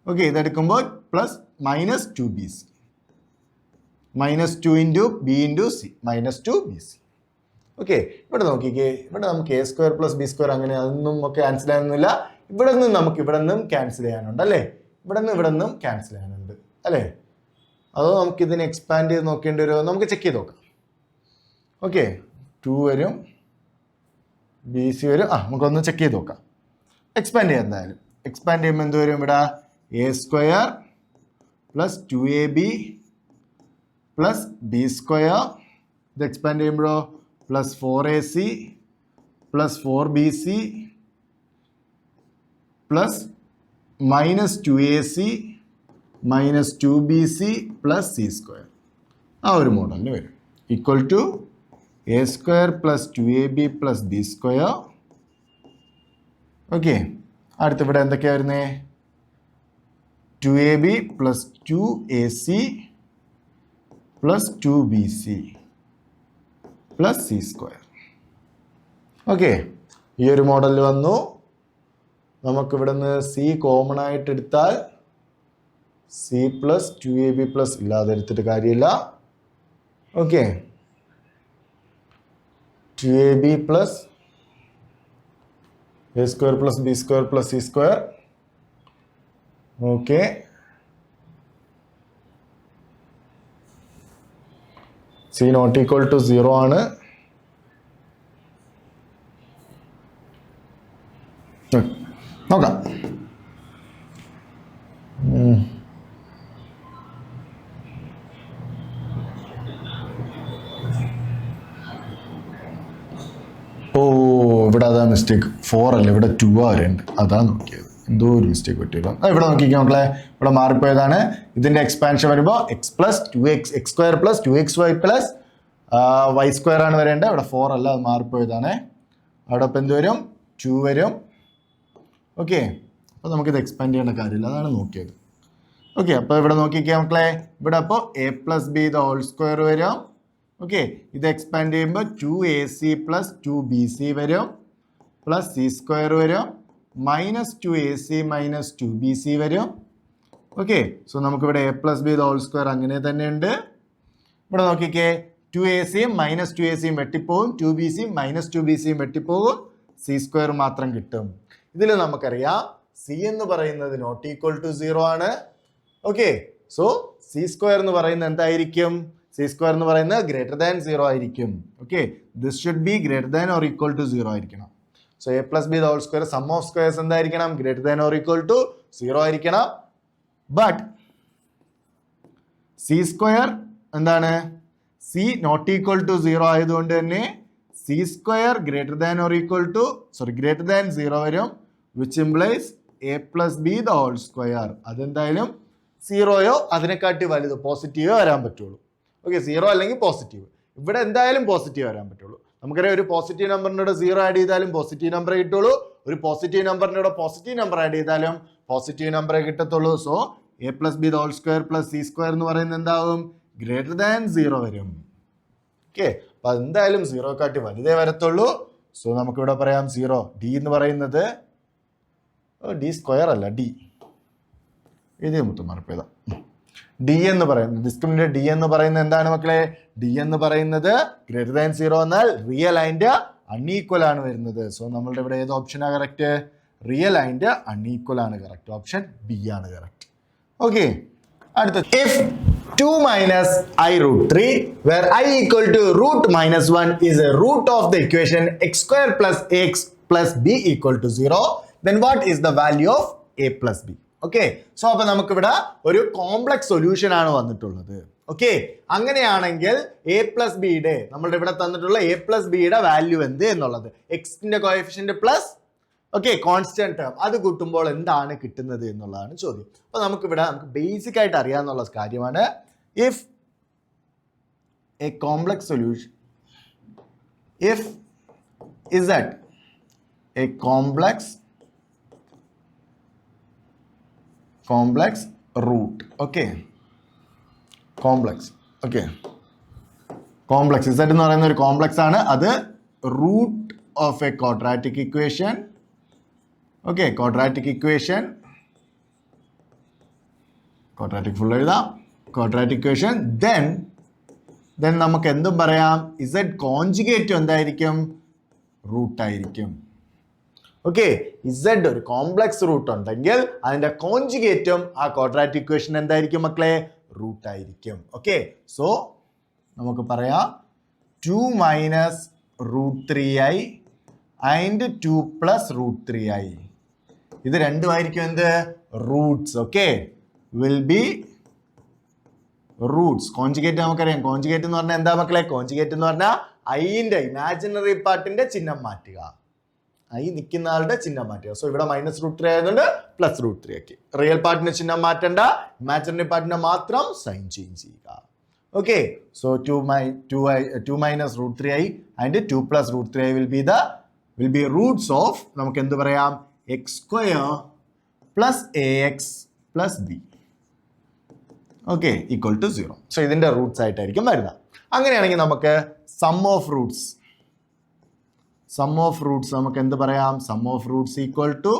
ഓക്കെ, ഇതെടുക്കുമ്പോൾ plus minus 2bc. Minus 2 into b into c minus 2bc. Okay, ഇവിടെ നോക്കിക്കേ, ഇവിടെ നമുക്ക് a² പ്ലസ് b² അങ്ങനെ അതൊന്നും ഒക്കെ ക്യാൻസൽ ചെയ്യാനൊന്നുമില്ല. ഇവിടെ നിന്ന് നമുക്ക് ഇവിടെ നിന്നും ക്യാൻസൽ ചെയ്യാനുണ്ട് അല്ലേ? ഇവിടെ നിന്നും ക്യാൻസൽ ചെയ്യാനുണ്ട് അല്ലേ? അതോ നമുക്ക് ഇതിനെ എക്സ്പാൻഡ് ചെയ്ത് നോക്കേണ്ടി വരുമോ? നമുക്ക് ചെക്ക് ചെയ്ത് നോക്കാം. ഓക്കെ, 2 വരും, ബി സി വരും. നമുക്കൊന്ന് ചെക്ക് ചെയ്ത് നോക്കാം. എക്സ്പാൻഡ് ചെയ്യാം. എന്തായാലും എക്സ്പാൻഡ് ചെയ്യുമ്പോൾ എന്ത് വരും? ഇവിടെ a² plus 2ab plus b². ഇത് എക്സ്പാൻഡ് ചെയ്യുമ്പോഴോ plus 4ac plus 4bc plus minus 2ac minus 2bc plus c². ആ ഒരു മോഡലിന് വരും. Equal to a² plus 2ab plus b². Okay, അടുത്തിവിടെ എന്തൊക്കെയാ വരുന്നത്? 2ab plus 2ac plus 2bc plus c². Okay, ഈ ഒരു മോഡലിൽ വന്നു. നമുക്കിവിടെ നിന്ന് സി കോമൺ ആയിട്ട് എടുത്താൽ സി പ്ലസ് 2ab പ്ലസ് ഇല്ലാതെ എടുത്തിട്ട് കാര്യമില്ല. Okay, 2ab plus a² plus b² plus c². Okay, c not equal to 0 ആണ്. നോക്കാം. ഇവിടെ അതാ മിസ്റ്റേക്ക്. 4 അല്ല, ഇവിടെ 2 വരുന്നുണ്ട്. അതാ നോക്കിയത്, എന്തോ ഒരു മിസ്റ്റേക്ക് പറ്റിയല്ലോ. ഇവിടെ നോക്കിക്കോ മക്കളെ, ഇവിടെ മാറിപ്പോയതാണ്. ഇതിന്റെ എക്സ്പാൻഷൻ വരുമ്പോൾ X plus 2x x² plus 2xy plus y² ആണ് വരേണ്ടത്. ഇവിടെ 4 അല്ല, അത് മാറിപ്പോയതാണ്. അവിടെ ഇപ്പം എന്ത് വരും? 2 വരും. ഓക്കെ, അപ്പോൾ നമുക്കിത് എക്സ്പാൻഡ് ചെയ്യേണ്ട കാര്യമില്ല, അതാണ് നോക്കിയത്. ഓക്കെ, അപ്പോൾ ഇവിടെ നോക്കിക്കാം മക്കളെ, ഇവിടെ അപ്പോൾ a plus b the whole square വരും. ഓക്കെ, ഇത് എക്സ്പാൻഡ് ചെയ്യുമ്പോൾ 2ac പ്ലസ് 2bc വരും പ്ലസ് c² വരും മൈനസ് 2ac മൈനസ് 2bc വരും. ഓക്കെ, സോ നമുക്കിവിടെ a plus b the whole square അങ്ങനെ തന്നെ ഉണ്ട്. ഇവിടെ നോക്കിക്കേ, 2ac minus 2ac വെട്ടിപ്പോകും, 2bc minus 2bc വെട്ടിപ്പോകും, c² മാത്രം കിട്ടും. ഇതിൽ നമുക്കറിയാം സി എന്ന് പറയുന്നത് നോട്ട് ഈക്വൽ ടു 0 ആണ്. ഓക്കെ, സോ സി സ്ക്വയർ എന്ന് പറയുന്നത് എന്തായിരിക്കും? സി സ്ക്വയർ എന്ന് പറയുന്നത് ഗ്രേറ്റർ ദാൻ 0 ആയിരിക്കും. Okay, this should be greater than or equal to 0 ആയിരിക്കണം. So a plus b whole square sum of squares എന്തായിരിക്കണം? Greater than or equal to 0 ആയിരിക്കണം. But c square എന്താണ്? സി നോട്ട് ഈക്വൽ ടു 0 ആയതുകൊണ്ട് തന്നെ c square greater than or equal to greater than 0 വരും, which implies a plus b the whole square. അതെന്തായാലും 0യോ അതിനെക്കാട്ടി വലുത് പോസിറ്റീവോ വരാൻ പറ്റുള്ളൂ. ഓക്കെ, 0 അല്ലെങ്കിൽ പോസിറ്റീവ്. ഇവിടെ എന്തായാലും പോസിറ്റീവ് വരാൻ പറ്റുള്ളൂ. നമുക്കറിയാം ഒരു പോസിറ്റീവ് നമ്പറിനോട് 0 ആഡ് ചെയ്താലും പോസിറ്റീവ് നമ്പർ കിട്ടുള്ളൂ, ഒരു പോസിറ്റീവ് നമ്പറിനോട് പോസിറ്റീവ് നമ്പർ ആഡ് ചെയ്താലും പോസിറ്റീവ് നമ്പറേ കിട്ടത്തുള്ളൂ. So a plus b the whole square plus c square എന്ന് പറയുന്നത് എന്താവും? ഗ്രേറ്റർ ദാൻ 0 വരും. ഓക്കെ, അപ്പൊ എന്തായാലും 0 കാട്ടി വലുതേ വരത്തുള്ളൂ. സോ നമുക്കിവിടെ പറയാം 0. ഡി എന്ന് പറയുന്നത് ഡി സ്ക്വയർ അല്ല, ഡി ഇത് മൊത്തം മറപ്പേതാ. ഡി എന്ന് പറയുന്നത് ഡിസ്ക്രിമിനന്റ് ഡി എന്ന് പറയുന്നത് എന്താണ് മക്കളെ? ഡി എന്ന് പറയുന്നത് ഗ്രേറ്റർ ദാൻ 0 എന്നാൽ റിയൽ ആൻഡ് അൺഈക്വൽ ആണ് വരുന്നത്. സോ നമ്മളുടെ ഇവിടെ ഏത് ഓപ്ഷനാണ് കറക്റ്റ്? റിയൽ ആൻഡ് അൺഈക്വൽ ആണ് കറക്റ്റ്. ഓപ്ഷൻ ബി ആണ് കറക്റ്റ്. ഓക്കെ, അടുത്ത if 2 minus I root 3 where I equal to root minus 1 is a root of the equation x square plus ax plus b equal to 0, then what is the value of a plus b? Okay, so അപ്പൊ നമുക്കിവിടെ ഒരു complex solution ആണ് വന്നിട്ടുള്ളത്. Okay, അങ്ങനെയാണെങ്കിൽ A plus ബിയുടെ നമ്മളുടെ ഇവിടെ തന്നിട്ടുള്ള എ പ്ലസ് ബിയുടെ വാല്യൂ എന്ത് എന്നുള്ളത്, എക്സിന്റെ കോഎഫിഷ്യന്റ് പ്ലസ് കോൺസ്റ്റന്റ് ടേം അത് കൂട്ടുമ്പോൾ എന്താണ് കിട്ടുന്നത് എന്നുള്ളതാണ് ചോദ്യം. അപ്പൊ നമുക്കിവിടെ നമുക്ക് ബേസിക് ആയിട്ട് അറിയാന്നുള്ള കാര്യമാണ്, if a complex solution, if z a complex root. Okay, complex. Okay, complex z എന്ന് പറയുന്ന ഒരു കോംപ്ലക്സ് ആണ്, അത് root of a quadratic equation. Okay, quadratic equation, quadratic full എഴുതാം, ക്വാഡ്രാറ്റിക് ഇക്വേഷൻ. ദെൻ നമുക്ക് എന്തും പറയാം, ഇസഡ് കോൺജുഗേറ്റ് എന്തായിരിക്കും? റൂട്ട് ആയിരിക്കും. ഓക്കെ, ഇസഡ് ഒരു കോംപ്ലക്സ് റൂട്ട് ഉണ്ടെങ്കിൽ അതിന്റെ കോൺജുഗേറ്റും ആ ക്വാഡ്രാറ്റിക് ഇക്വേഷൻ എന്തായിരിക്കും മക്കളെ? റൂട്ട് ആയിരിക്കും. ഓക്കെ, സോ നമുക്ക് പറയാം 2 minus root 3i and 2 plus root 3i. ഇത് രണ്ടുമായിരിക്കും എന്ത്? Roots. Okay, will be roots. Conjugate നമുക്കറിയാം, കോൺജുഗേറ്റ് എന്ന് പറഞ്ഞാൽ എന്താ മക്കളെ? കോൺജുഗേറ്റ് എന്ന് പറഞ്ഞാൽ ഐന്റെ ഇമാജിനറി പാർട്ടിന്റെ ചിഹ്നം മാറ്റുക, ഐ നിൽക്കുന്ന ആളുടെ ചിഹ്നം മാറ്റുക. സോ ഇവിടെ മൈനസ് റൂട്ട് 3 ആയതുകൊണ്ട് പ്ലസ് റൂട്ട് 3 ആക്കി. റിയൽ പാർട്ടിന്റെ ചിഹ്നം മാറ്റണ്ട, ഇമാജിനറി പാർട്ടിന്റെ മാത്രം സൈൻ ചേഞ്ച് ചെയ്യുക. Okay, so 2 minus root 3i and 2 plus root 3i will be roots of നമുക്ക് എന്ത് പറയാം? X square plus a x plus b. Okay, equal to 0. So ഇതിന്റെ റൂട്ട്സ് ആയിട്ടായിരിക്കും വരുന്നത്. അങ്ങനെയാണെങ്കിൽ നമുക്ക് സം ഓഫ് റൂട്ട്സ് നമുക്ക് എന്ത് പറയാം? Sum of roots equal to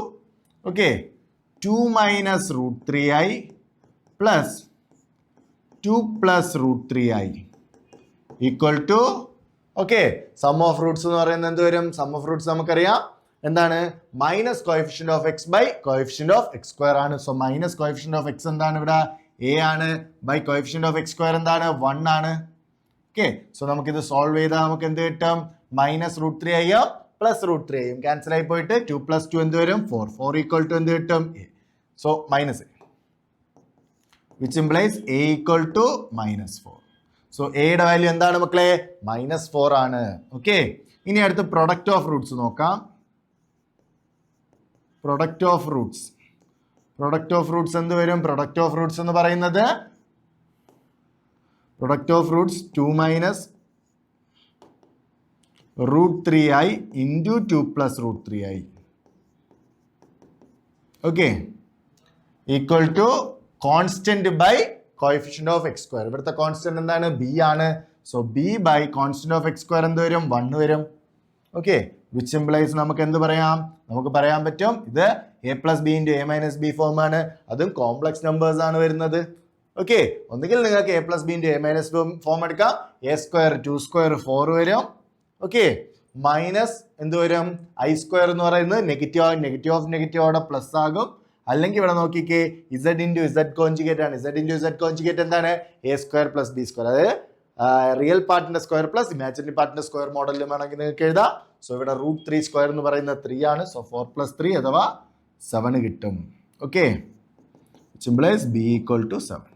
2 minus root 3i plus 2 plus root 3i equal to sum of roots എന്ന് പറയുന്നത് എന്ത് വരും? സം ഓഫ് റൂട്ട്സ് നമുക്കറിയാം എന്താണ്? Minus coefficient of x by coefficient of x square ആണ്. So minus coefficient of x എന്താണ് ഇവിടെ? A ആണ്. By coefficient of x square എന്താണ്? 1 ആണ്. ഓക്കെ, സോ നമുക്കിത് സോൾവ് ചെയ്താൽ നമുക്ക് എന്ത് കിട്ടും? Minus root 3i plus root 3i cancel ആയി പോയിട്ട് 2 പ്ലസ് 2 എന്ത് വരും? 4 ഈക്വൽ ടു എന്ത് കിട്ടും? A. So minus a, which implies a equal to -4. സോ എയുടെ വാല്യൂ എന്താണ് മക്കളെ? -4 ആണ്. ഓക്കെ, ഇനി അടുത്ത് പ്രൊഡക്റ്റ് ഓഫ് റൂട്ട്സ് നോക്കാം. പ്രൊഡക്റ്റ് ഓഫ് റൂട്ട്സ് എന്ത് വരും? പ്രൊഡക്റ്റ് ഓഫ് റൂട്ട്സ് എന്ന് പറയുന്നത് product of roots 2 minus root 3i into 2 plus root 3i. Okay, equal to constant by coefficient of x square. ഇവിടുത്തെ കോൺസ്റ്റന്റ് എന്താണ്? ബി ആണ്. So b by constant of x square എന്ത് വരും? 1 വരും. Okay, which implies നമുക്ക് എന്ത് പറയാം? നമുക്ക് പറയാൻ പറ്റും ഇത് A plus B into A minus B form ആണ്. അതും കോംപ്ലക്സ് നമ്പേഴ്സ് ആണ് വരുന്നത്. ഓക്കെ, ഒന്നുകിൽ നിങ്ങൾക്ക് A plus B into A minus form എടുക്കാം. എ സ്ക്വയർ 2 സ്ക്വയർ 4 വരും. ഓക്കെ, മൈനസ് എന്ത് വരും? ഐ സ്ക്വയർ എന്ന് പറയുന്നത് നെഗറ്റീവ് ഓഫ് നെഗറ്റീവ് അവിടെ പ്ലസ് ആകും. അല്ലെങ്കിൽ ഇവിടെ നോക്കിക്കേ ഇസഡ് ഇൻറ്റു ഇസഡ് കോഞ്ചുഗേറ്റ് ആണ്. ഇസഡ് ഇൻറ്റു ഇസഡ് കോഞ്ചുഗേറ്റ് എന്താണ്? A square plus b square. അതായത് റിയൽ പാർട്ടിന്റെ സ്ക്വയർ പ്ലസ് ഇമാജിനറി പാർട്ടിന്റെ സ്ക്വയർ മോഡലിൽ വേണമെങ്കിൽ നിങ്ങൾക്ക് എഴുതാം. സോ ഇവിടെ √3 സ്ക്വയർ എന്ന് പറയുന്നത് 3 ആണ്. സോ 4 + 3 അഥവാ 7 കിട്ടും. Okay, സിംപ്ലൈസ് b = 7.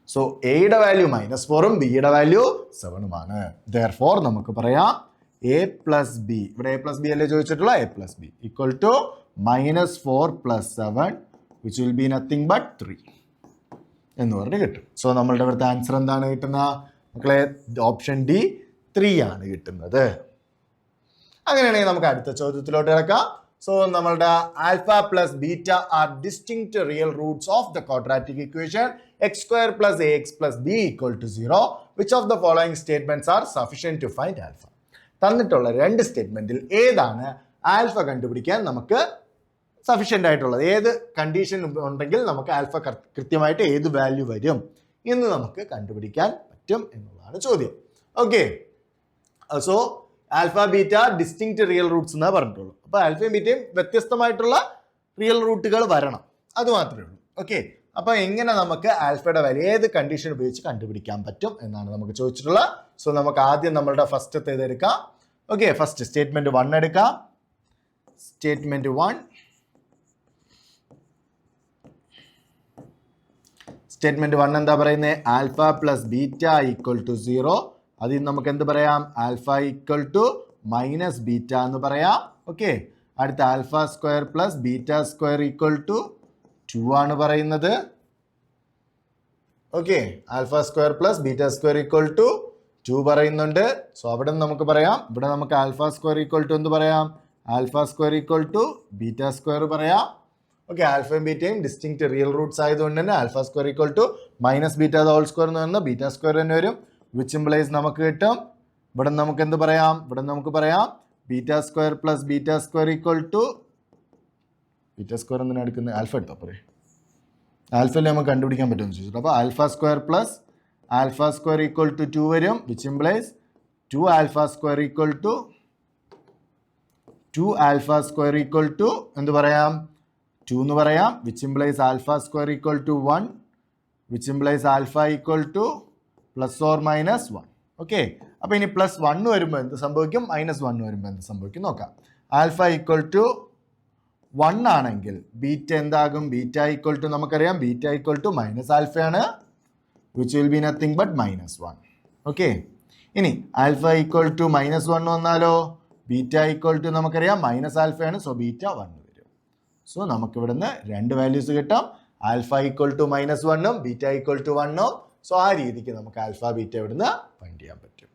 സോ എയുടെ വാല്യൂ -4ഉം ബിയുടെ വാല്യൂ 7ഉമാണ്. ദെയർഫോർ നമുക്ക് പറയാം a + b, ഇവിടെ a + b അല്ലേ ചോദിച്ചിട്ടുള്ള, a + b = -4 + 7 which will be nothing but 3 എന്ന് പറഞ്ഞ് കിട്ടും. സോ നമ്മളുടെ ഇവിടുത്തെ ആൻസർ എന്താണ് കിട്ടുന്ന മക്കളെ? ഓപ്ഷൻ ഡി 3 ആണ് കിട്ടുന്നത്. അങ്ങനെയാണെങ്കിൽ നമുക്ക് അടുത്ത ചോദ്യത്തിലോട്ട് കിടക്കാം. സോ നമ്മളുടെ alpha plus beta are distinct real roots of the quadratic equation x² + ax + b = 0. Which of the following statements are sufficient to find alpha? തന്നിട്ടുള്ള രണ്ട് സ്റ്റേറ്റ്മെന്റിൽ ഏതാണ് ആൽഫ കണ്ടുപിടിക്കാൻ നമുക്ക് സഫിഷ്യന്റ് ആയിട്ടുള്ളത്? ഏത് കണ്ടീഷൻ ഉണ്ടെങ്കിൽ നമുക്ക് ആൽഫ കൃത്യമായിട്ട് ഏത് വാല്യൂ വരും എന്ന് നമുക്ക് കണ്ടുപിടിക്കാൻ പറ്റും എന്നുള്ളതാണ് ചോദ്യം. Okay, so alpha beta distinct real Roots എന്നാ പറഞ്ഞിട്ടുള്ളൂ. അപ്പൊ ആൽഫയും ബീറ്റയും വ്യത്യസ്തമായിട്ടുള്ള റിയൽ റൂട്ടുകൾ വരണം, അത് മാത്രമേ ഉള്ളൂ. ഓക്കെ, അപ്പൊ എങ്ങനെ നമുക്ക് ആൽഫയുടെ വാല്യൂ ഏത് കണ്ടീഷൻ ഉപയോഗിച്ച് കണ്ടുപിടിക്കാൻ പറ്റും എന്നാണ് നമുക്ക് ചോദിച്ചിട്ടുള്ളത്. സോ നമുക്ക് ആദ്യം നമ്മളുടെ ഫസ്റ്റത്തെ എടുക്കാം. ഓക്കെ, ഫസ്റ്റ് സ്റ്റേറ്റ്മെന്റ് 1 എടുക്കാം. സ്റ്റേറ്റ്മെന്റ് 1, സ്റ്റേറ്റ്മെന്റ് 1 എന്താ പറയുന്നത്? Alpha plus beta = 0. അതിൽ നമുക്ക് എന്ത് പറയാം? ആൽഫ = -ബീറ്റ എന്ന് പറയാം. ഓക്കെ, അടുത്ത α² + β² = 2 ആണ് പറയുന്നത്. ഓക്കെ, α² + β² = 2 പറയുന്നുണ്ട്. സോ അവിടെ നമുക്ക് പറയാം, ഇവിടെ നമുക്ക് α² എന്ത് പറയാം? α² β² പറയാം. ഓക്കെ, ആൽഫയും ബീറ്റയും ഡിസ്റ്റിങ്ക്റ്റ് റിയൽ റൂട്ട്സ് ആയതുകൊണ്ട് തന്നെ α² -β² എന്ന് പറഞ്ഞാൽ β² തന്നെ വരും. വിച്ച് ഇംപ്ലൈസ് നമുക്ക് കിട്ടും, ഇവിടെ നമുക്ക് എന്ത് പറയാം? ഇവിടെ നമുക്ക് പറയാം β² + β² β² എന്തിനാ എടുക്കുന്നത്? ആൽഫ എടുത്താൽ പോരെ, ആൽഫയിൽ നമുക്ക് കണ്ടുപിടിക്കാൻ പറ്റുമെന്ന് ചോദിച്ചിട്ട്. അപ്പോൾ α² + α² = 2 വരും. വിച്ച് ഇംപ്ലൈസ് 2α² എന്ത് പറയാം? 2 എന്ന് പറയാം. Which implies α² = 1 which implies alpha = +or -1. Okay, അപ്പൊ ഇനി +1 വരുമ്പോൾ എന്ത് സംഭവിക്കും? -1 വരുമ്പോൾ എന്ത് സംഭവിക്കും നോക്കാം. ആൽഫ = 1 ആണെങ്കിൽ ബീറ്റ എന്താകും? ബീറ്റ = നമുക്കറിയാം ബീറ്റ = -ആൽഫയാണ്. Which will be nothing but -1. Okay, ഇനി ആൽഫ = -1 വന്നാലോ? ബീറ്റ = നമുക്കറിയാം -ആൽഫയാണ്. സോ ബീറ്റ 1 വരും. സോ നമുക്ക് ഇവിടുന്ന് രണ്ട് വാല്യൂസ് കിട്ടാം. ആൽഫ = -1ഉം ബീറ്റ = 1ഉം. സോ ആ രീതിക്ക് നമുക്ക് ആൽഫ ബീറ്റ ഇവിടുന്ന് ഫൈൻഡ് ചെയ്യാൻ പറ്റും.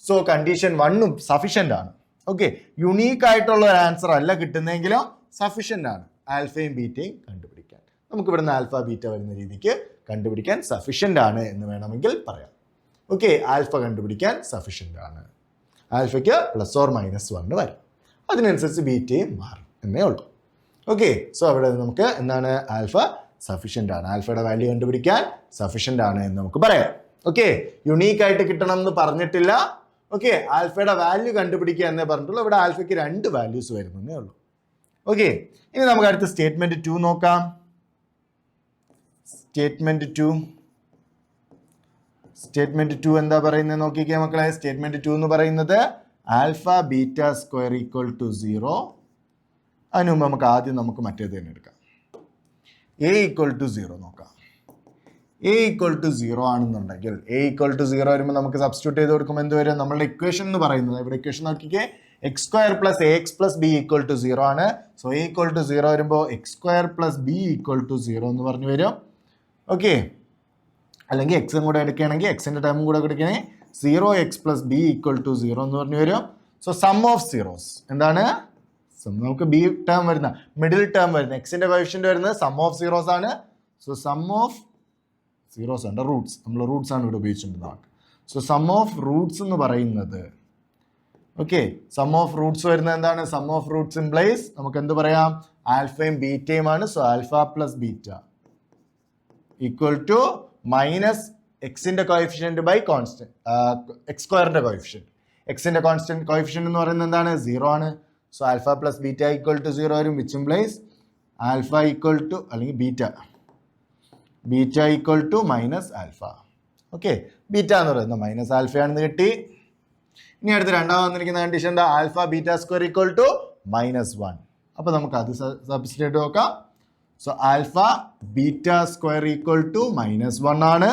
സോ കണ്ടീഷൻ 1ഉം സഫിഷ്യന്റ് ആണ്. ഓക്കെ, യുണീക്ക് ആയിട്ടുള്ള ഒരു ആൻസർ അല്ല കിട്ടുന്നെങ്കിലും സഫിഷ്യന്റ് ആണ് ആൽഫയും ബീറ്റയും കണ്ടുപിടിക്കാൻ. നമുക്ക് ഇവിടുന്ന് ആൽഫ ബീറ്റ വരുന്ന രീതിക്ക് കണ്ടുപിടിക്കാൻ സഫിഷ്യന്റ് ആണ് എന്ന് വേണമെങ്കിൽ പറയാം. ഓക്കെ, ആൽഫ കണ്ടുപിടിക്കാൻ സഫിഷ്യന്റ് ആണ്. ആൽഫയ്ക്ക് +or -1 വരും, അതിനനുസരിച്ച് ബീറ്റയും മാറും എന്നേ ഉള്ളൂ. ഓക്കെ, സോ അവിടെ നമുക്ക് എന്താണ്? ആൽഫ സഫിഷ്യന്റ് ആണ്, ആൽഫയുടെ വാല്യൂ കണ്ടുപിടിക്കാൻ സഫിഷ്യന്റ് ആണ് എന്ന് നമുക്ക് പറയാം. ഓക്കെ, യുണീക്ക് ആയിട്ട് കിട്ടണം എന്ന് പറഞ്ഞിട്ടില്ല. ഓക്കെ, ആൽഫയുടെ വാല്യൂ കണ്ടുപിടിക്കുക എന്നേ പറഞ്ഞിട്ടുള്ളൂ. ഇവിടെ ആൽഫയ്ക്ക് 2 വാല്യൂസ് വരുന്നേ ഉള്ളൂ. ഓക്കെ, ഇനി നമുക്ക് അടുത്ത സ്റ്റേറ്റ്മെന്റ് 2 നോക്കാം. സ്റ്റേറ്റ്മെന്റ് 2 എന്താ പറയുന്നത് നോക്കിക്കേ മക്കളെ. സ്റ്റേറ്റ്മെന്റ് 2 എന്ന് പറയുന്നത് ആൽഫ β² = 0. അതിന് മുമ്പ് നമുക്ക് ആദ്യം മറ്റേത് തന്നെ എടുക്കാം. a = 0 നോക്കാം. a = 0 ആണെന്നുണ്ടെങ്കിൽ a = 0 വരുമ്പോൾ നമുക്ക് സബ്സ്റ്റിറ്റ്യൂട്ട് ചെയ്ത് കൊടുക്കുമ്പോൾ എന്ത് വരും? നമ്മളുടെ ഇക്വേഷൻ എന്ന് പറയുന്നത് ഇവിടെ ഇക്വേഷൻ നോക്കിക്കേ x² + ax + b = 0 ആണ്. സോ a = 0 വരുമ്പോൾ x² + b = 0 എന്ന് പറഞ്ഞു വരും. ഓക്കെ, അല്ലെങ്കിൽ എക്സും കൂടെ എടുക്കുകയാണെങ്കിൽ എക്സിന്റെ ടേമും കൂടെ എടുക്കുകയാണെങ്കിൽ 0x + b = 0 എന്ന് പറഞ്ഞു വരും. സോ സം ഓഫ് സീറോസ് എന്താണ്? നമുക്ക് ബി ടേം വരുന്ന മിഡിൽ ടേം വരുന്ന എക്സിന്റെ കോഎഫിഷ്യന്റ് വരുന്നത് സം ഓഫ് സീറോസ് ആണ്. സോ സം ഓഫ് സീറോസ് ആണ് റൂട്ട്സ്, നമ്മൾ റൂട്ട്സ് ആണ് ഇവിടെ ഉപയോഗിച്ചിട്ടുണ്ടാവുക. സോ സം ഓഫ് റൂട്ട്സ് എന്ന് പറയുന്നത് ഓക്കെ, സം ഓഫ് റൂട്ട്സ് വരുന്നത് എന്താണ്? സം ഓഫ് റൂട്ട്സ് ഇംപ്ലൈസ് നമുക്ക് എന്ത് പറയാം? ആൽഫയും ബീറ്റയും ആണ്. സോ ആൽഫ + ബീറ്റ = എക്സിന്റെ coefficient by constant x² coefficient. എക്സിന്റെ കോൺസ്റ്റന്റ് കോഎഫിഷ്യന്റ് എന്ന് പറയുന്നത് എന്താണ്? 0 ആണ്. സോ ആൽഫ + ബീറ്റ = 0 വരും. Which implies alpha equal to അല്ലെങ്കിൽ beta equal to minus alpha. Okay, beta എന്ന് പറയുന്നത് മൈനസ് ആൽഫയാണെന്ന് കിട്ടി. ഇനി അടുത്ത് രണ്ടാമത് വന്നിരിക്കുന്ന കണ്ടീഷൻ എന്താ? Alpha beta square equal to -1. അപ്പോൾ നമുക്ക് അത് സബ്സ്റ്റിറ്റ്യൂട്ട് നോക്കാം. So alpha beta square equal to -1 ആണ്.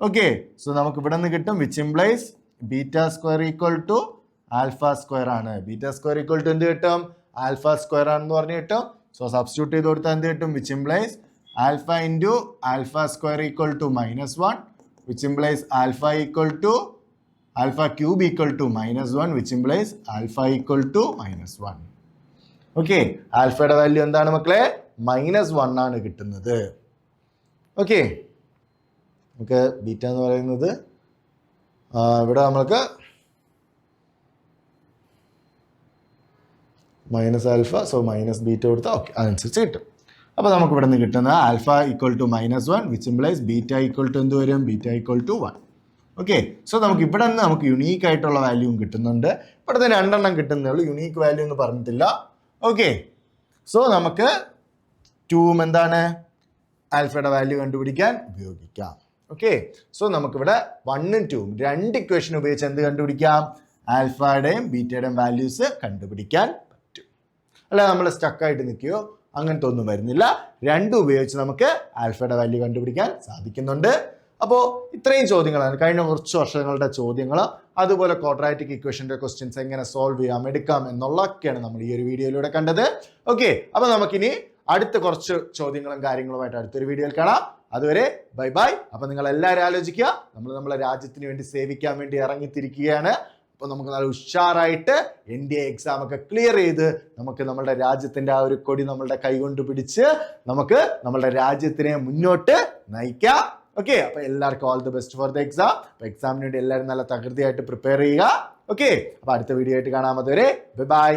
ഓക്കെ, സോ നമുക്ക് ഇവിടെ നിന്ന് കിട്ടും which implies beta square equal to alpha square ആണ്. ബീറ്റ സ്ക്വയർ ഈക്വൽ ടു എന്ത് കിട്ടും? ആൽഫ സ്ക്വയർ ആണെന്ന് പറഞ്ഞ് കിട്ടും. സോ സബ്സ്റ്റിറ്റ്യൂട്ട് ചെയ്ത് കൊടുത്താൽ എന്ത് കിട്ടും? Which implies alpha into alpha square equal to -1 which implies alpha cube equal to -1 which implies alpha equal to -1. Okay, ആൽഫയുടെ വാല്യൂ എന്താണ് മക്കളെ? -1 ആണ് കിട്ടുന്നത്. ഓക്കെ, നമുക്ക് ബീറ്റ എന്ന് പറയുന്നത് ഇവിടെ നമ്മൾക്ക് minus alpha, so minus beta കൊടുത്താൽ ഓക്കെ അതനുസരിച്ച് കിട്ടും. അപ്പോൾ നമുക്ക് ഇവിടെ നിന്ന് കിട്ടുന്നത് alpha equal to -1 which implies beta equal to എന്ത് വരും? Beta equal to 1. Okay, so നമുക്ക് ഇവിടെ നിന്ന് നമുക്ക് യുണീക്ക് ആയിട്ടുള്ള വാല്യൂവും കിട്ടുന്നുണ്ട്. ഇവിടെ തന്നെ 2 കിട്ടുന്നേ ഉള്ളൂ, യുണീക്ക് വാല്യൂ എന്ന് പറഞ്ഞിട്ടില്ല. ഓക്കെ, സോ നമുക്ക് 2 എന്താണ് ആൽഫയുടെ വാല്യൂ കണ്ടുപിടിക്കാൻ ഉപയോഗിക്കാം. ഓക്കെ, സോ നമുക്കിവിടെ 1ഉം 2ഉം 2 ഇക്വേഷൻ ഉപയോഗിച്ച് എന്ത് കണ്ടുപിടിക്കാം? ആൽഫയുടെയും ബീറ്റയുടെയും വാല്യൂസ് കണ്ടുപിടിക്കാൻ പറ്റും. അല്ല നമ്മൾ സ്റ്റക്കായിട്ട് നിൽക്കുകയോ അങ്ങനത്തെ ഒന്നും വരുന്നില്ല. 2 ഉപയോഗിച്ച് നമുക്ക് ആൽഫയുടെ വാല്യൂ കണ്ടുപിടിക്കാൻ സാധിക്കുന്നുണ്ട്. അപ്പോൾ ഇത്രയും ചോദ്യങ്ങളാണ് കഴിഞ്ഞ കുറച്ച് വർഷങ്ങളുടെ ചോദ്യങ്ങൾ. അതുപോലെ ക്വാഡ്രാറ്റിക് ഇക്വേഷൻ്റെ ക്വസ്റ്റ്യൻസ് എങ്ങനെ സോൾവ് ചെയ്യാം, എടുക്കാം എന്നുള്ളതൊക്കെയാണ് നമ്മൾ ഈ ഒരു വീഡിയോയിലൂടെ കണ്ടത്. ഓക്കെ, അപ്പോൾ നമുക്കിനി അടുത്ത കുറച്ച് ചോദ്യങ്ങളും കാര്യങ്ങളുമായിട്ട് അടുത്തൊരു വീഡിയോയിൽ കാണാം. അതുവരെ ബൈ ബൈ. അപ്പോൾ നിങ്ങൾ എല്ലാവരും ആലോചിക്കുക, നമ്മളെ രാജ്യത്തിന് വേണ്ടി സേവിക്കാൻ വേണ്ടി ഇറങ്ങിത്തിരിക്കുകയാണ്. അപ്പോൾ നമുക്ക് നല്ല ഉഷാറായിട്ട് NDA എക്സാം ഒക്കെ ക്ലിയർ ചെയ്ത് നമുക്ക് നമ്മുടെ രാജ്യത്തിൻ്റെ ആ ഒരു കൊടി നമ്മളുടെ കൈകൊണ്ട് പിടിച്ച് നമുക്ക് നമ്മുടെ രാജ്യത്തിനെ മുന്നോട്ട് നയിക്കാം. ഓക്കെ, അപ്പോൾ എല്ലാവർക്കും all the best for the exam. അപ്പോൾ എക്സാമിന് വേണ്ടി എല്ലാവരും നല്ല തകൃതിയായിട്ട് പ്രിപ്പയർ ചെയ്യുക. ഓക്കെ, അപ്പോൾ അടുത്ത വീഡിയോ ആയിട്ട് കാണാം. അതുവരെ ബൈ ബൈ.